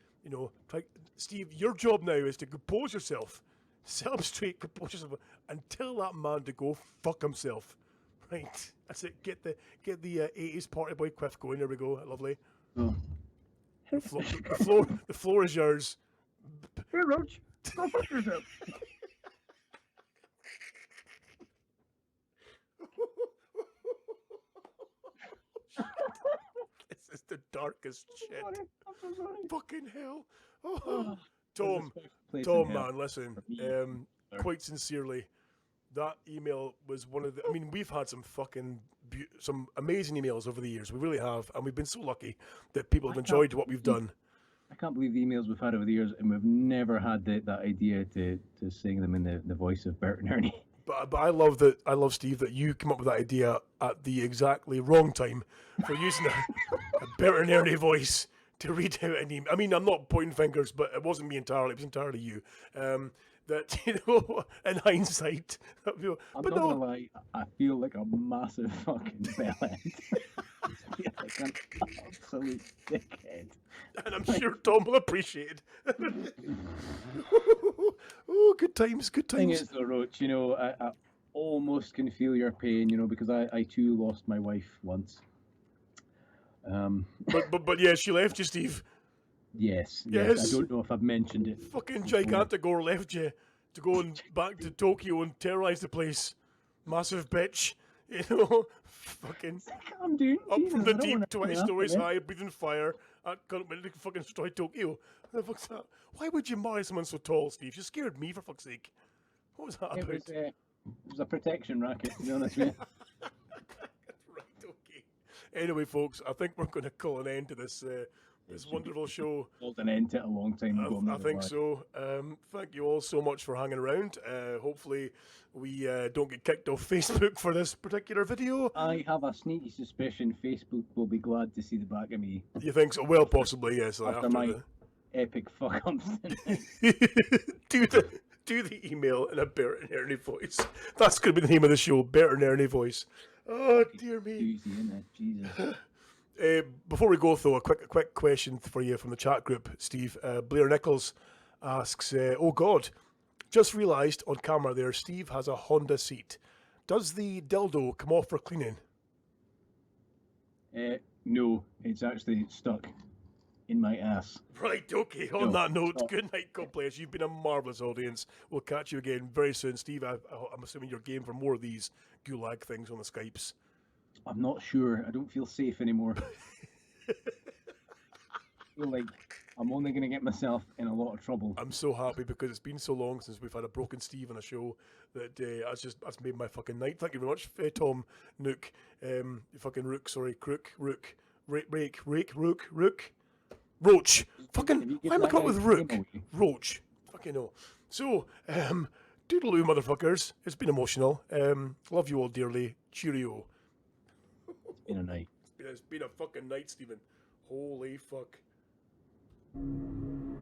Steve, your job now is to compose yourself, set up straight, compose yourself, and tell that man to go fuck himself. Right, that's it. Get the 80s party boy quiff going. There we go. Lovely. Oh. The floor is yours. Hey, Roach, go fuck yourself. This is the darkest shit. I'm so sorry. Fucking hell. Oh, Tom, man, listen. Quite sincerely, that email was one of the. I mean, we've had some some amazing emails over the years. We really have, and we've been so lucky that people have enjoyed what we've done. I can't believe the emails we've had over the years, and we've never had that idea to sing them in the voice of Bert and Ernie. But I love that. I love, Steve, that you came up with that idea at the exactly wrong time for using a Bert and Ernie voice to read out an email. I mean, I'm not pointing fingers, but it wasn't me entirely. It was entirely you. That in hindsight, I'm not gonna lie. I feel like a massive fucking bellend. I feel like an absolute dickhead. And I'm sure Tom will appreciate it. Oh, good times, good times. Thing is, though, Roach, I almost can feel your pain, because I too lost my wife once. But yeah, she left you, Steve. Yes. I don't know if I've mentioned it. Fucking Gigantigore left you to go back to Tokyo and terrorize the place. Massive bitch. Fucking I'm doing up from the deep, 20 stories high, breathing fire. I can't fucking destroy Tokyo. What the fuck's that? Why would you marry someone so tall, Steve? You scared me, for fuck's sake. What was that about? It was a protection racket, to be honest with you. Right, okay. Anyway, folks, I think we're going to call an end to this this wonderful show. Called an end to it a long time ago. I think so. Thank you all so much for hanging around. Hopefully we don't get kicked off Facebook for this particular video. I have a sneaky suspicion Facebook will be glad to see the back of me. You think so? Well, possibly, yes. After my epic fuck-ups. do the email in a Bert and Ernie voice. That's going to be the name of the show, Bert and Ernie voice. Oh, dear me. Easy, isn't it? Jesus. Before we go, though, a quick question for you from the chat group, Steve. Blair Nichols asks, oh God, just realised on camera there, Steve has a Honda seat. Does the dildo come off for cleaning? No, it's actually stuck in my ass. Right, okay. On that note, good night, God bless. You've been a marvellous audience. We'll catch you again very soon. Steve, I'm assuming you're game for more of these Gulag things on the Skypes. I'm not sure. I don't feel safe anymore. I feel like I'm only going to get myself in a lot of trouble. I'm so happy because it's been so long since we've had a broken Steve on a show that that's made my fucking night. Thank you very much, Tom, Nook, fucking Rook, sorry, Crook, Rook, Rake, Rook, Roach. Fucking, why am I coming up with Rook? Roach. Fucking no. So, doodaloo, motherfuckers. It's been emotional. Love you all dearly. Cheerio. It's been a night. It's been a fucking night, Stephen. Holy fuck.